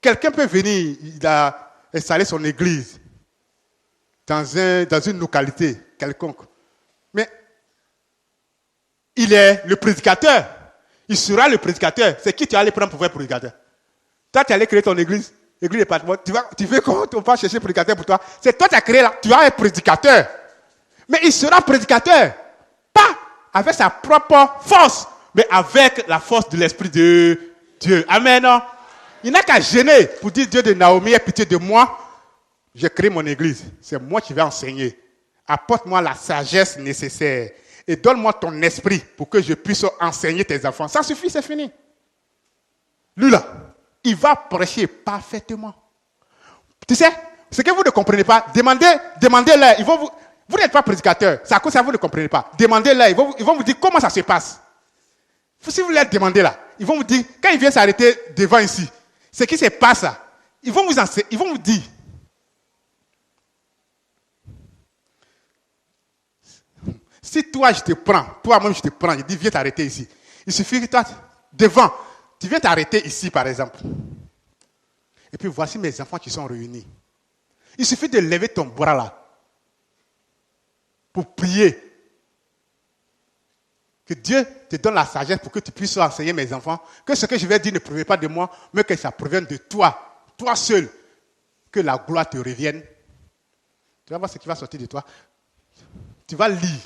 Quelqu'un peut venir, il a installé son église dans une localité quelconque. Mais il est le prédicateur. Il sera le prédicateur. C'est qui tu vas aller prendre pour faire prédicateur? Toi, tu allais créer ton église de Patmos. Tu veux qu'on va chercher un prédicateur pour toi? C'est toi qui as créé là. Tu vas être prédicateur. Mais il sera prédicateur. Pas avec sa propre force, mais avec la force de l'Esprit de Dieu. Amen. Non? Il n'a qu'à gêner pour dire Dieu de Naomi, aie pitié de moi. J'ai créé mon église. C'est moi qui vais enseigner. Apporte-moi la sagesse nécessaire. Et donne-moi ton esprit pour que je puisse enseigner tes enfants. Ça suffit, c'est fini. Lui là, il va prêcher parfaitement. Tu sais, ce que vous ne comprenez pas, demandez-leur. Vous n'êtes pas prédicateur. C'est à cause de ça que vous ne comprenez pas. Demandez-leur. Ils vont vous dire comment ça se passe. Si vous leur demandez là, ils vont vous dire, quand ils viennent s'arrêter devant ici, ce qui se passe là, ils vont vous dire. Si toi, je te prends, toi-même, je te prends, je dis, viens t'arrêter ici. Il suffit que toi, devant, tu viens t'arrêter ici, par exemple. Et puis, voici mes enfants qui sont réunis. Il suffit de lever ton bras là pour prier. Que Dieu te donne la sagesse pour que tu puisses enseigner mes enfants. Que ce que je vais dire ne provient pas de moi, mais que ça provienne de toi. Toi seul. Que la gloire te revienne. Tu vas voir ce qui va sortir de toi. Tu vas lire.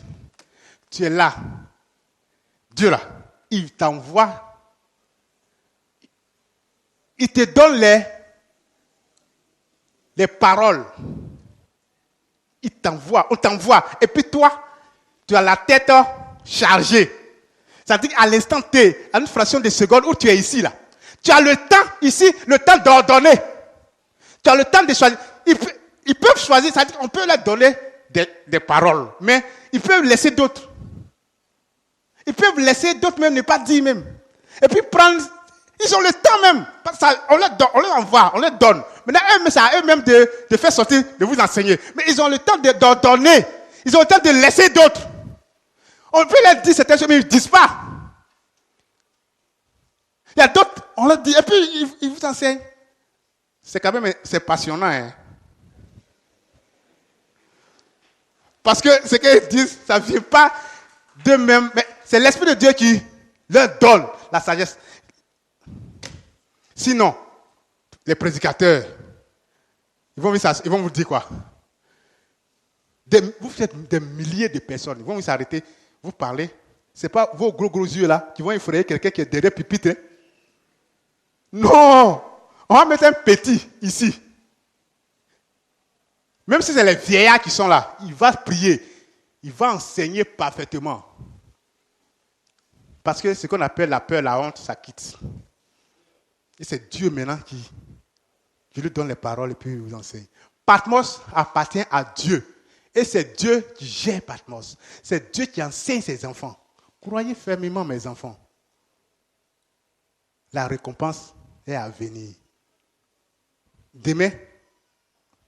Tu es là. Dieu là, il t'envoie. Il te donne les paroles. Il t'envoie, on t'envoie. Et puis toi, tu as la tête chargée. C'est-à-dire à l'instant T, à une fraction de seconde où tu es ici là. Tu as le temps ici, le temps d'ordonner. Tu as le temps de choisir. Ils peuvent choisir, c'est-à-dire qu'on peut leur donner des paroles, mais ils peuvent laisser d'autres. Ils peuvent laisser d'autres même ne pas dire même. Et puis prendre, ils ont le temps même. On leur envoie, on leur donne. Maintenant, c'est à eux-mêmes de faire sortir, de vous enseigner. Mais ils ont le temps d'ordonner. Ils ont le temps de laisser d'autres. On peut leur dire certaines choses, mais ils ne disent pas. Il y a d'autres, on leur dit, et puis ils vous enseignent. C'est quand même, c'est passionnant. Hein? Parce que ce qu'ils disent, ça ne vient pas d'eux-mêmes, mais c'est l'Esprit de Dieu qui leur donne la sagesse. Sinon, les prédicateurs, ils vont vous dire quoi? Vous faites des milliers de personnes, ils vont vous s'arrêter, vous parler. Ce n'est pas vos gros yeux là qui vont effrayer quelqu'un qui est derrière le pupitre. Hein? Non! On va mettre un petit ici. Même si c'est les vieillards qui sont là, il va prier, il va enseigner parfaitement. Parce que ce qu'on appelle la peur, la honte, ça quitte. Et c'est Dieu maintenant qui lui donne les paroles et puis il vous enseigne. Patmos appartient à Dieu. Et c'est Dieu qui gère Patmos. C'est Dieu qui enseigne ses enfants. Croyez fermement, mes enfants. La récompense est à venir. Demain,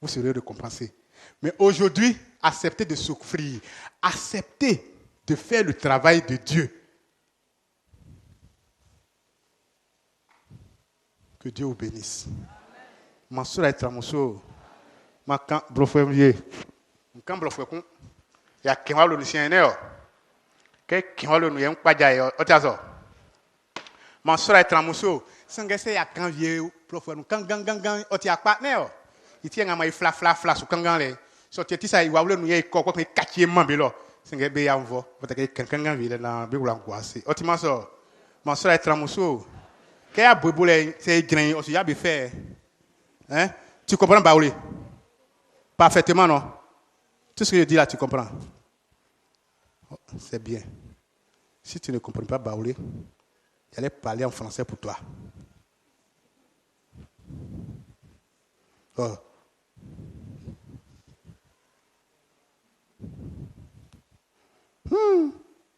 vous serez récompensés. Mais aujourd'hui, acceptez de souffrir. Acceptez de faire le travail de Dieu. Que Dieu vous bénisse. Mansour Aïtramoso, Makan Brofouemier, Makan Brofouekun, il y a quelqu'un le lucien néo, quelqu'un le nouyen Padjaï, Otiazo. Mansour Aïtramoso, Sangese ya kan vieux Brofouekun, Gang, Otiakpa néo, il tient à ma fla sous Kangan, sorti ça, il va le nouyen Koko, mais Kachi Mambilo, Sangebe Yamvo, votre quelqu'un ville dans Boulangoissé. Otimaso, Mansour Aïtramoso. C'est grain aussi, il y a bien fait. Hein? Tu comprends, Baoulé? Parfaitement, non? Tout ce que je dis là, tu comprends? Oh, c'est bien. Si tu ne comprends pas, Baoulé, j'allais parler en français pour toi. Oh.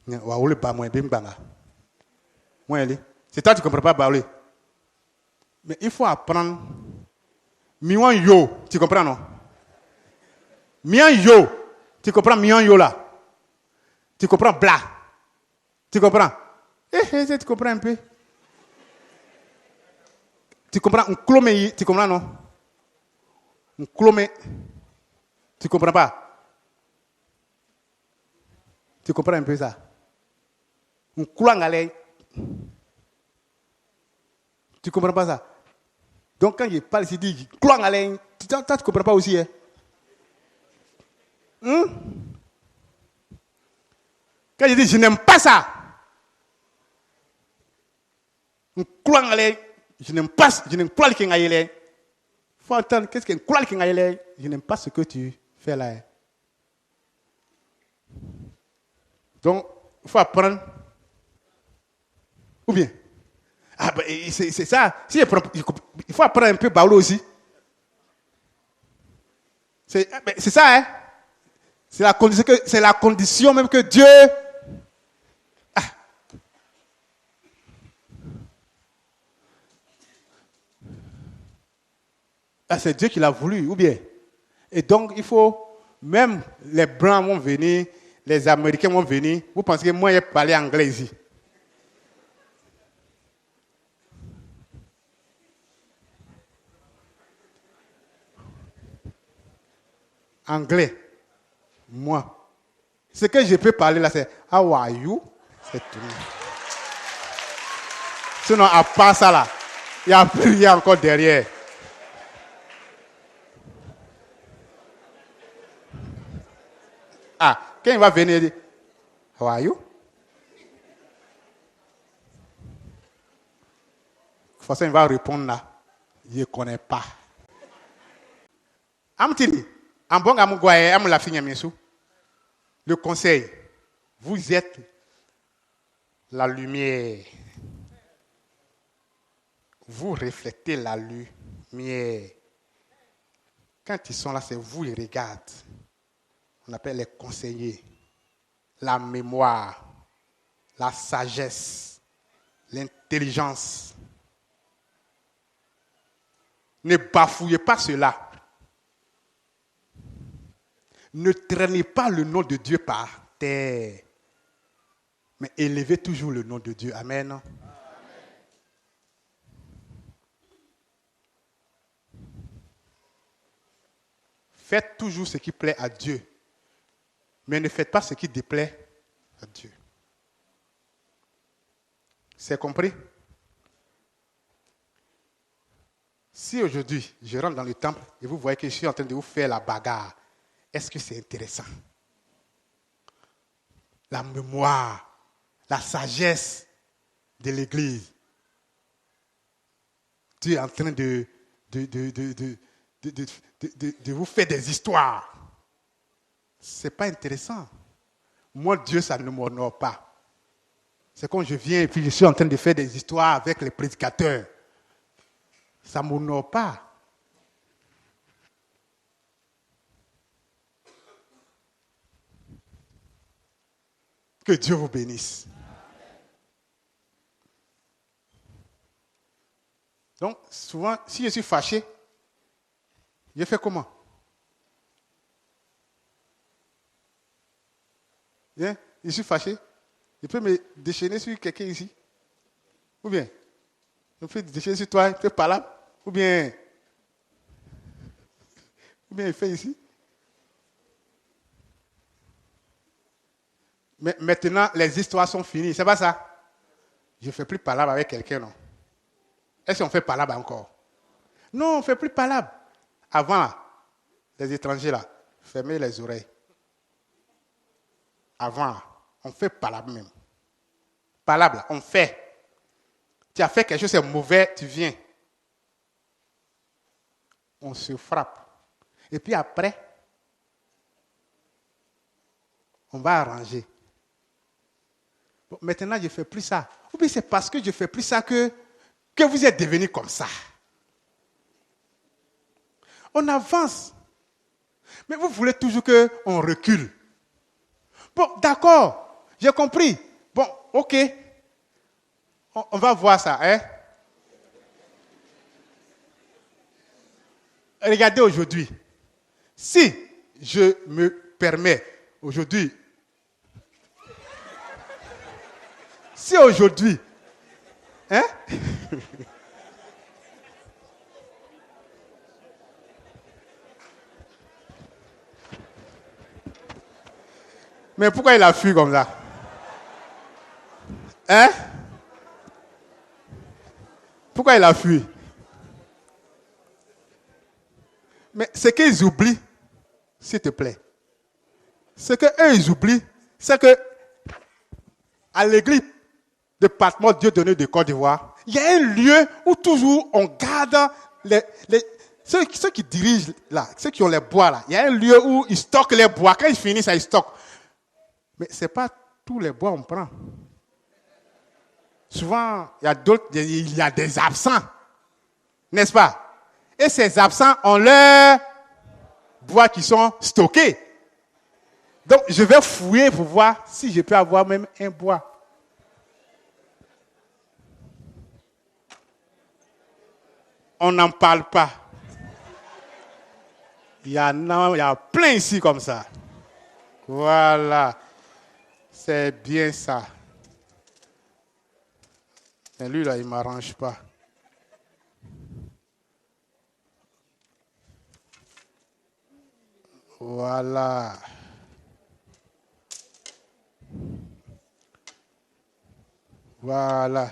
Baoulé, pas moins, bim, banga. Moi, elle est. C'est toi qui ne comprends pas parler. Mais il faut apprendre. Mion yo, tu comprends non? Mion yo, tu comprends mion yo là? Tu comprends bla? Tu comprends? Tu comprends un peu? Tu comprends un clomé, tu comprends non? Un clomé, tu comprends pas? Tu comprends un peu ça? Un clouangalé. Tu ne comprends pas ça? Donc quand je parle ici, je dis, tu ne comprends pas aussi. Hein? Quand je dis, je n'aime pas ça. Je n'aime pas, je n'aime pas le Il faut entendre, qu'est-ce qu'un clown qui je n'aime pas ce que tu fais là. Donc, il faut apprendre. Ou bien? Ah ben, c'est ça. Si il faut apprendre un peu Baoulé aussi. C'est ça, hein. C'est la condition même que Dieu. C'est Dieu qui l'a voulu, ou bien. Et donc, il faut, même les Blancs vont venir, les Américains vont venir. Vous pensez que moi, j'ai parlé anglais ici? Anglais, moi. Ce que je peux parler là, c'est How are you? C'est tout. Sinon, à part ça là, il n'y a plus rien encore derrière. Ah, quand il va venir, il dit How are you? De toute façon, il va répondre là. Je ne connais pas. Amtili. Le conseil, vous êtes la lumière. Vous reflétez la lumière. Quand ils sont là, c'est vous, ils regardent. On appelle les conseillers. La mémoire, la sagesse, l'intelligence. Ne bafouillez pas cela. Ne traînez pas le nom de Dieu par terre, mais élevez toujours le nom de Dieu. Amen. Amen. Faites toujours ce qui plaît à Dieu. Mais ne faites pas ce qui déplaît à Dieu. C'est compris? Si aujourd'hui, je rentre dans le temple et vous voyez que je suis en train de vous faire la bagarre, est-ce que c'est intéressant? La mémoire, la sagesse de l'Église. Dieu est en train de vous faire des histoires. Ce n'est pas intéressant. Moi, Dieu, ça ne m'honore pas. C'est quand je viens et puis je suis en train de faire des histoires avec les prédicateurs. Ça ne m'honore pas. Que Dieu vous bénisse. Donc, souvent, si je suis fâché, je fais comment? Bien, je suis fâché. Je peux me déchaîner sur quelqu'un ici. Ou bien, je peux me déchaîner sur toi, je peux par là. Ou bien, il fait ici. Mais maintenant, les histoires sont finies. C'est pas ça? Je ne fais plus palabre avec quelqu'un, non? Est-ce qu'on fait palabre encore? Non, on ne fait plus palabre. Avant, les étrangers, là, fermez les oreilles. Avant, on fait palabre même. Palabre, on fait. Tu as fait quelque chose, c'est mauvais, tu viens. On se frappe. Et puis après, on va arranger. Bon, maintenant, je ne fais plus ça. Ou bien c'est parce que je ne fais plus ça que vous êtes devenus comme ça. On avance. Mais vous voulez toujours qu'on recule. Bon, d'accord, j'ai compris. Bon, ok. On va voir ça, hein? Regardez aujourd'hui. Si je me permets, aujourd'hui, si aujourd'hui, hein? Mais pourquoi il a fui comme ça? Hein? Pourquoi il a fui? Mais ce qu'ils oublient, s'il te plaît, ce qu'eux ils oublient, c'est que à l'église de Patmos, Dieu donné de Côte d'Ivoire, il y a un lieu où toujours on garde ceux qui dirigent là, ceux qui ont les bois là, il y a un lieu où ils stockent les bois. Quand ils finissent, ils stockent. Mais ce n'est pas tous les bois qu'on prend. Souvent, il y a des absents. N'est-ce pas? Et ces absents ont leurs bois qui sont stockés. Donc, je vais fouiller pour voir si je peux avoir même un bois. On n'en parle pas. Il y a plein ici comme ça. Voilà. C'est bien ça. Mais lui, là, il ne m'arrange pas. Voilà. Voilà.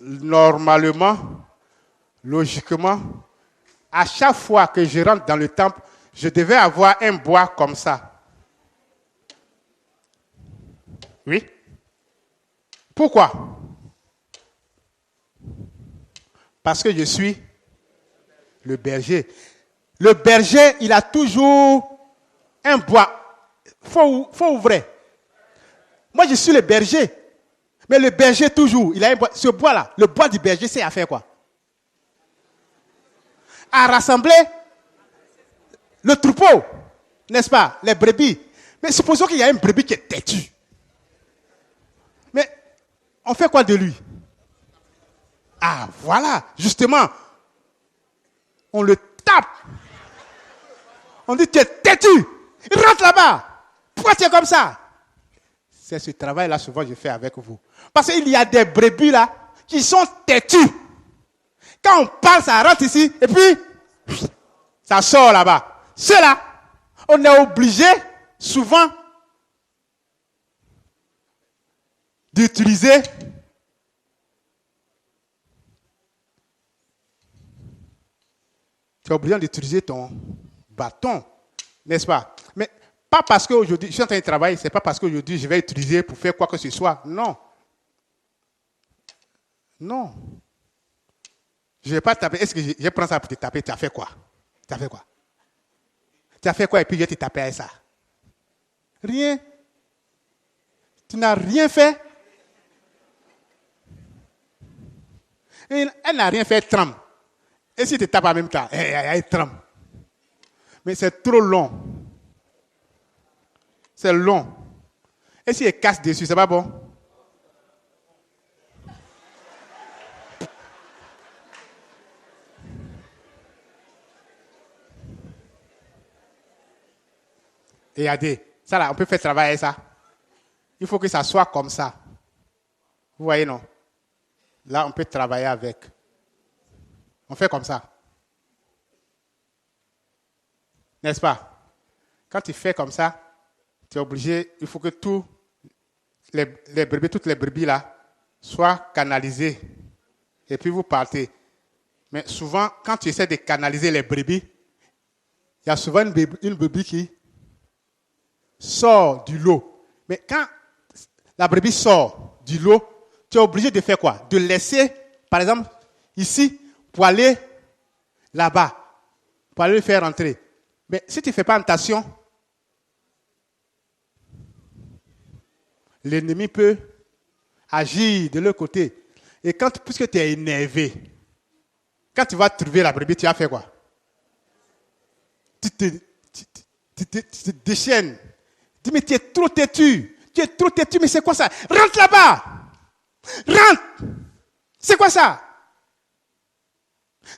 Normalement, logiquement, à chaque fois que je rentre dans le temple, je devais avoir un bois comme ça. Oui. Pourquoi? Parce que je suis le berger. Le berger, il a toujours un bois. Faut ouvrir. Moi, je suis le berger. Mais le berger, toujours, il a un bois. Ce bois-là, le bois du berger, c'est à faire quoi? À rassembler le troupeau. N'est-ce pas? Les brebis. Mais supposons qu'il y a une brebis qui est têtue. Mais on fait quoi de lui? Ah, voilà, justement. On le tape. On dit, tu es têtu. Il rentre là-bas. Pourquoi tu es comme ça? C'est ce travail-là, souvent, je fais avec vous. Parce qu'il y a des brebis là qui sont têtus. Quand on parle, ça rentre ici, et puis, ça sort là-bas. Ceux-là, on est obligé souvent d'utiliser tu es obligé d'utiliser ton bâton, n'est-ce pas? Mais pas parce qu'aujourd'hui, je suis en train de travailler, ce n'est pas parce qu'aujourd'hui je vais utiliser pour faire quoi que ce soit. Non. Non. Je ne vais pas taper. Est-ce que je prends ça pour te taper? Tu as fait quoi? Tu as fait quoi? Tu as fait quoi et puis je vais te taper avec ça? Rien. Tu n'as rien fait. Et elle n'a rien fait, elle tremble. Et si tu tapes en même temps, elle tremble. Mais c'est trop long. C'est long. Et si elle casse dessus, c'est pas bon? Et regardez, ça là, on peut faire travailler ça. Il faut que ça soit comme ça. Vous voyez, non? Là, on peut travailler avec. On fait comme ça. N'est-ce pas? Quand tu fais comme ça, tu es obligé, il faut que toutes les brebis là, soient canalisées. Et puis vous partez. Mais souvent, quand tu essaies de canaliser les brebis, il y a souvent une brebis qui sort du lot. Mais quand la brebis sort du lot, tu es obligé de faire quoi? De laisser, par exemple, ici, pour aller là-bas, pour aller le faire rentrer. Mais si tu ne fais pas attention, l'ennemi peut agir de l'autre côté. Et puisque tu es énervé, quand tu vas trouver la brebis, tu vas faire quoi? Tu te déchaînes. Tu dis, mais tu es trop têtu. Tu es trop têtu, mais c'est quoi ça? Rentre là-bas. Rentre. C'est quoi ça?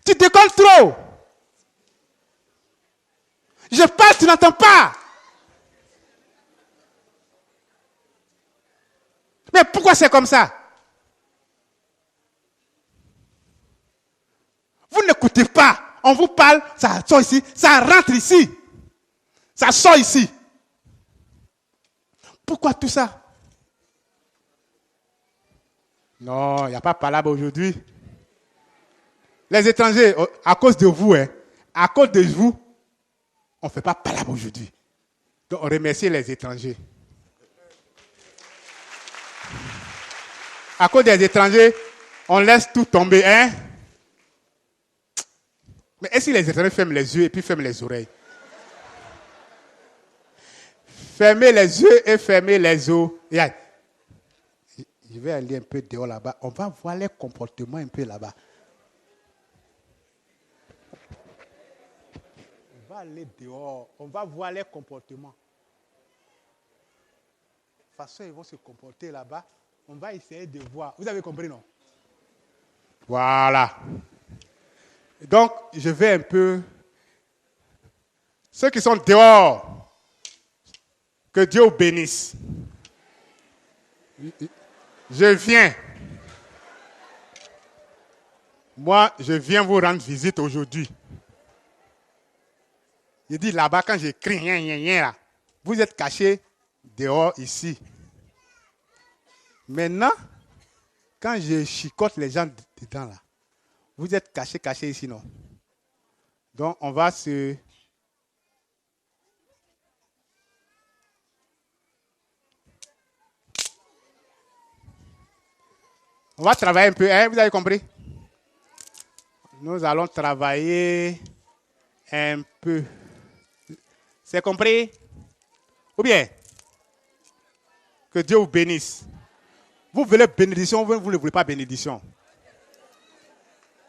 Tu décolles trop. Je parle, tu n'entends pas. Mais pourquoi c'est comme ça? Vous n'écoutez pas. On vous parle, ça sort ici, ça rentre ici. Ça sort ici. Pourquoi tout ça? Non, il n'y a pas palabre aujourd'hui. Les étrangers, à cause de vous, à cause de vous, on ne fait pas palabre aujourd'hui. Donc, on remercie les étrangers. À cause des étrangers, on laisse tout tomber, hein? Mais est-ce que les étrangers ferment les yeux et puis ferment les oreilles? Fermez les yeux et fermez les oreilles. Je vais aller un peu dehors là-bas. On va voir les comportements un peu là-bas. On va aller dehors. On va voir les comportements. De toute façon, ils vont se comporter là-bas. On va essayer de voir. Vous avez compris, non? Voilà. Donc, je vais un peu... Ceux qui sont dehors, que Dieu vous bénisse. Je viens. Moi, je viens vous rendre visite aujourd'hui. Je dis là-bas, quand j'écris rien, là, vous êtes cachés dehors ici. Maintenant, quand je chicote les gens dedans là, vous êtes cachés ici, non? Donc, on va se... On va travailler un peu, hein? Vous avez compris? Nous allons travailler un peu. C'est compris? Ou bien, que Dieu vous bénisse. Vous voulez bénédiction, vous ne voulez pas bénédiction.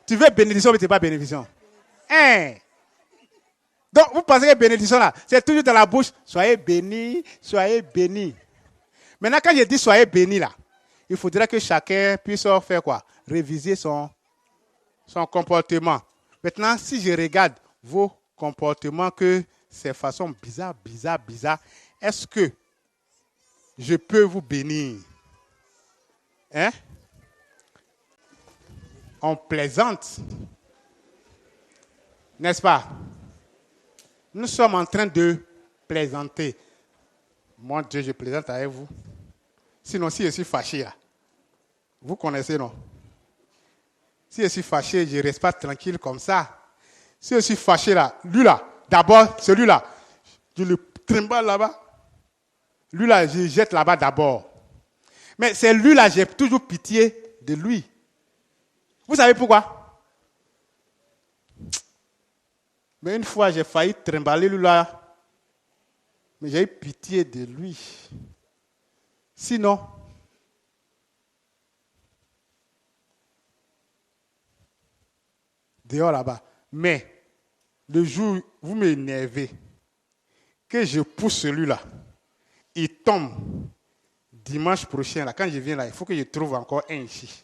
Tu veux bénédiction, mais tu n'es pas bénédiction. Hein? Donc, vous pensez que bénédiction là, c'est toujours dans la bouche. Soyez bénis, soyez bénis. Maintenant, quand je dis soyez bénis là, il faudrait que chacun puisse faire quoi? Réviser son comportement. Maintenant, si je regarde vos comportements, que c'est façon bizarre, est-ce que je peux vous bénir? Hein? On plaisante. N'est-ce pas? Nous sommes en train de plaisanter. Mon Dieu, je plaisante avec vous. Sinon, si je suis fâché, là, vous connaissez, non? Si je suis fâché, je ne reste pas tranquille comme ça. Si je suis fâché, là, lui, là, d'abord, celui-là, je le trimballe là-bas. Lui, là, je jette là-bas d'abord. Mais c'est lui, là, j'ai toujours pitié de lui. Vous savez pourquoi? Mais une fois, j'ai failli trimballer lui, là. Mais j'ai eu pitié de lui. Sinon, dehors là-bas. Mais le jour où vous m'énervez, que je pousse celui-là, il tombe dimanche prochain, là, quand je viens là, il faut que je trouve encore un ici.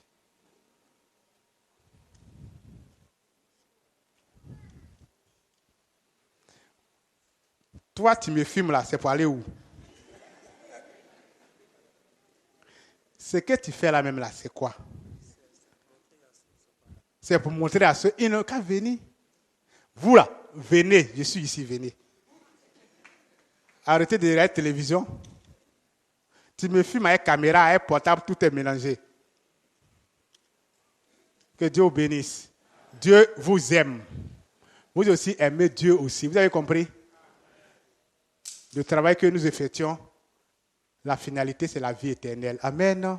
Toi, tu me filmes là, c'est pour aller où? Ce que tu fais là même là, c'est quoi? C'est pour montrer à ceux, ils n'ont qu'à venir. Vous là, venez, je suis ici, venez. Arrêtez de regarder la télévision. Tu me filmes avec caméra, avec portable, tout est mélangé. Que Dieu vous bénisse. Dieu vous aime. Vous aussi aimez Dieu aussi. Vous avez compris? Le travail que nous effectuons, la finalité, c'est la vie éternelle. Amen.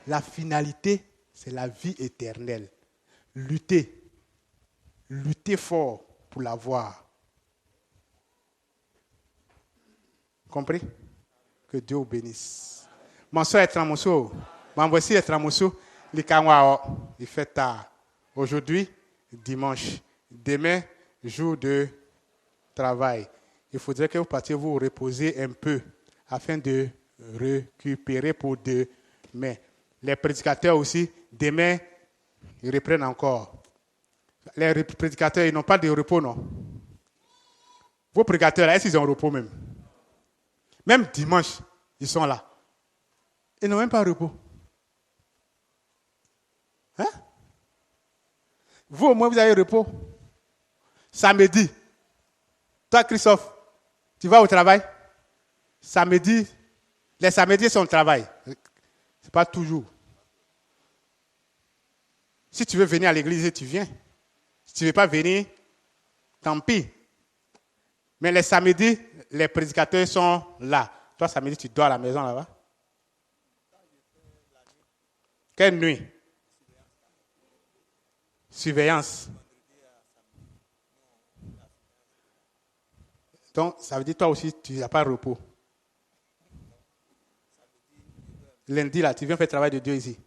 La finalité, c'est la vie éternelle. Luttez. Luttez fort pour l'avoir. Compris? Que Dieu vous bénisse. Mon soeur est tramosso. Mon voici est tramosso. Il fait tard. Aujourd'hui, dimanche. Demain, jour de travail. Il faudrait que vous partiez vous reposer un peu afin de récupérer pour demain. Les prédicateurs aussi, demain, ils reprennent encore. Les prédicateurs, ils n'ont pas de repos, non? Vos prédicateurs, est-ce qu'ils ont repos même? Même dimanche, ils sont là. Ils n'ont même pas de repos. Hein? Vous, au moins, vous avez repos. Samedi. Toi, Christophe, tu vas au travail? Samedi, les samedis sont au travail. Ce n'est pas toujours. Si tu veux venir à l'église, tu viens. Si tu ne veux pas venir, tant pis. Mais les samedis, les prédicateurs sont là. Toi, samedi, tu dors à la maison là-bas. Quelle nuit? Surveillance. Donc, ça veut dire toi aussi, tu n'as pas de repos. Lundi, là, tu viens faire le travail de Dieu ici.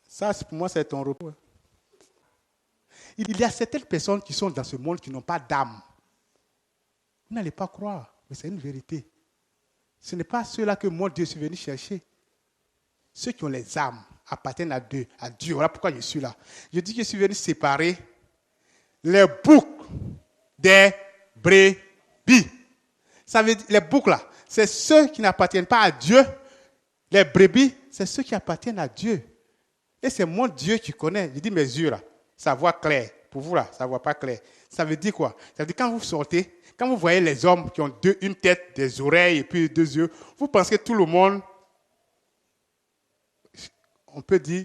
Ça, pour moi, c'est ton repos. Il y a certaines personnes qui sont dans ce monde qui n'ont pas d'âme. Vous n'allez pas croire, mais c'est une vérité. Ce n'est pas ceux-là que moi, Dieu, suis venu chercher. Ceux qui ont les âmes appartiennent à Dieu. Voilà pourquoi je suis là. Je dis que je suis venu séparer les boucs des brebis. Ça veut dire, les boucs là, c'est ceux qui n'appartiennent pas à Dieu. Les brebis, c'est ceux qui appartiennent à Dieu. Et c'est mon Dieu qui connaît. Je dis mes yeux là, ça voit clair. Pour vous là, ça ne voit pas clair. Ça veut dire quoi? Ça veut dire quand vous sortez, quand vous voyez les hommes qui ont une tête, des oreilles et puis 2 yeux, vous pensez que tout le monde, on peut dire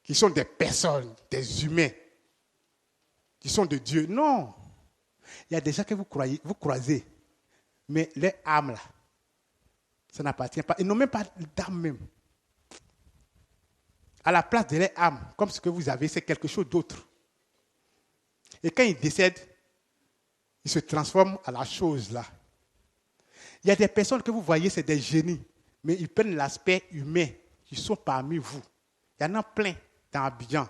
qu'ils sont des personnes, des humains, qui sont de Dieu. Non. Il y a des gens que vous croisez, mais les âmes là, ça n'appartient pas. Ils n'ont même pas d'âme même. À la place de leur âme, comme ce que vous avez, c'est quelque chose d'autre. Et quand ils décèdent, ils se transforment à la chose là. Il y a des personnes que vous voyez, c'est des génies, mais ils prennent l'aspect humain, qui sont parmi vous. Il y en a plein dans Abidjan.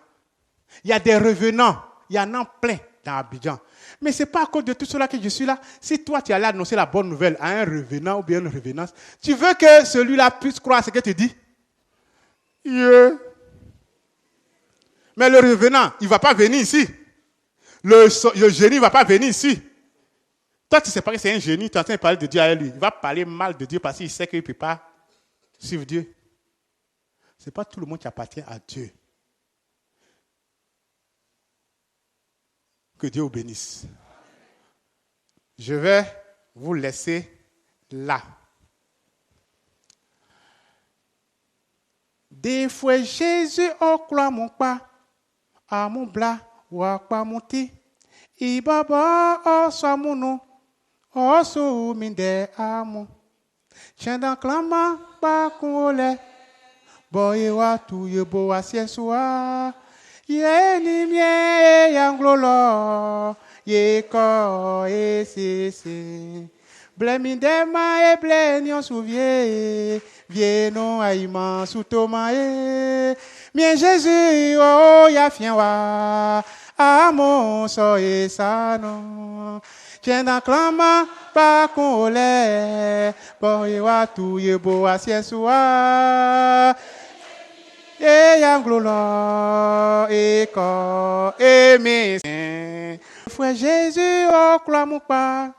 Il y a des revenants, il y en a plein dans Abidjan. Mais ce n'est pas à cause de tout cela que je suis là. Si toi, tu allais annoncer la bonne nouvelle à un revenant ou bien une revenance, tu veux que celui-là puisse croire ce que tu dis? Yeah. Mais le revenant, il ne va pas venir ici. Le génie ne va pas venir ici. Toi, tu ne sais pas que c'est un génie, tu es en train de parler de Dieu à lui. Il va parler mal de Dieu parce qu'il sait qu'il ne peut pas suivre Dieu. Ce n'est pas tout le monde qui appartient à Dieu. Que Dieu vous bénisse. Je vais vous laisser là. Des fois, Jésus, au croix, mon pas, à mon blas, ou à pas monter. I baba, oh, soit mon nom, oh, sous minde, à mon. Tiens, dans clama, pas qu'on l'ait. Boye wa tu ye bo wa siesua. Ye ni mie yang glolo. Ye ko e si. Bleminde ma e blenyon souvie. Vie non aïman sous toma e. Mien Jésus oh ya fien wa. Amon so e sa non. Tiens dans clama pas qu'on l'ait. Boye wa tu ye bo wa siesua. Et yanglolo, et ko, et mes frère Jésus, oh, croix mon pas,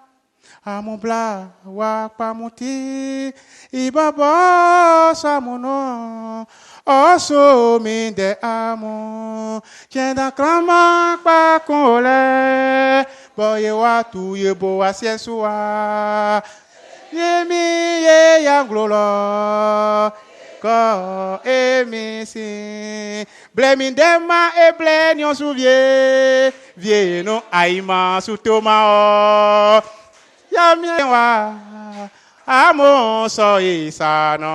à mon blas, wa pas monter, et baba, ça mon nom, oh, sommet de amon, tiens dans clama, pas colère, boye wa tout, ye bo a siesua, ye mi, ye yanglolo, ko emisi blemindema e blenyon souvie vie no aima sutoma o ya miwa amo so isano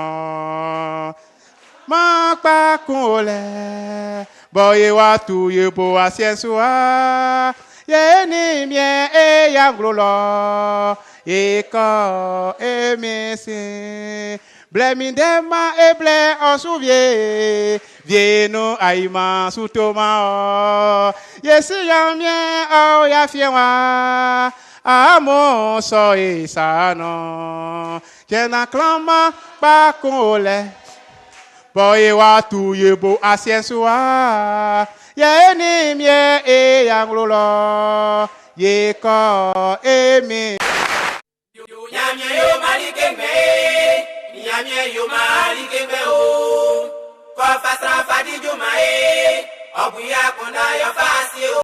ma pa kole boye watu ye bo asiesua ye ni mie e ya glolo e ko emisi Blemindema e ble on souvie, vieno aïma sous toma. Yesi yamien o ya fienwa, amo so e sano. Kena klama pa kole, boye watu yebo asiensua. Ye ni mie e yanglolo, ye ko e mi. Yamie yo malikeme. Yamie yo mari kebe o, ko fasra fadi jumae, obuya kunda yo fasi o.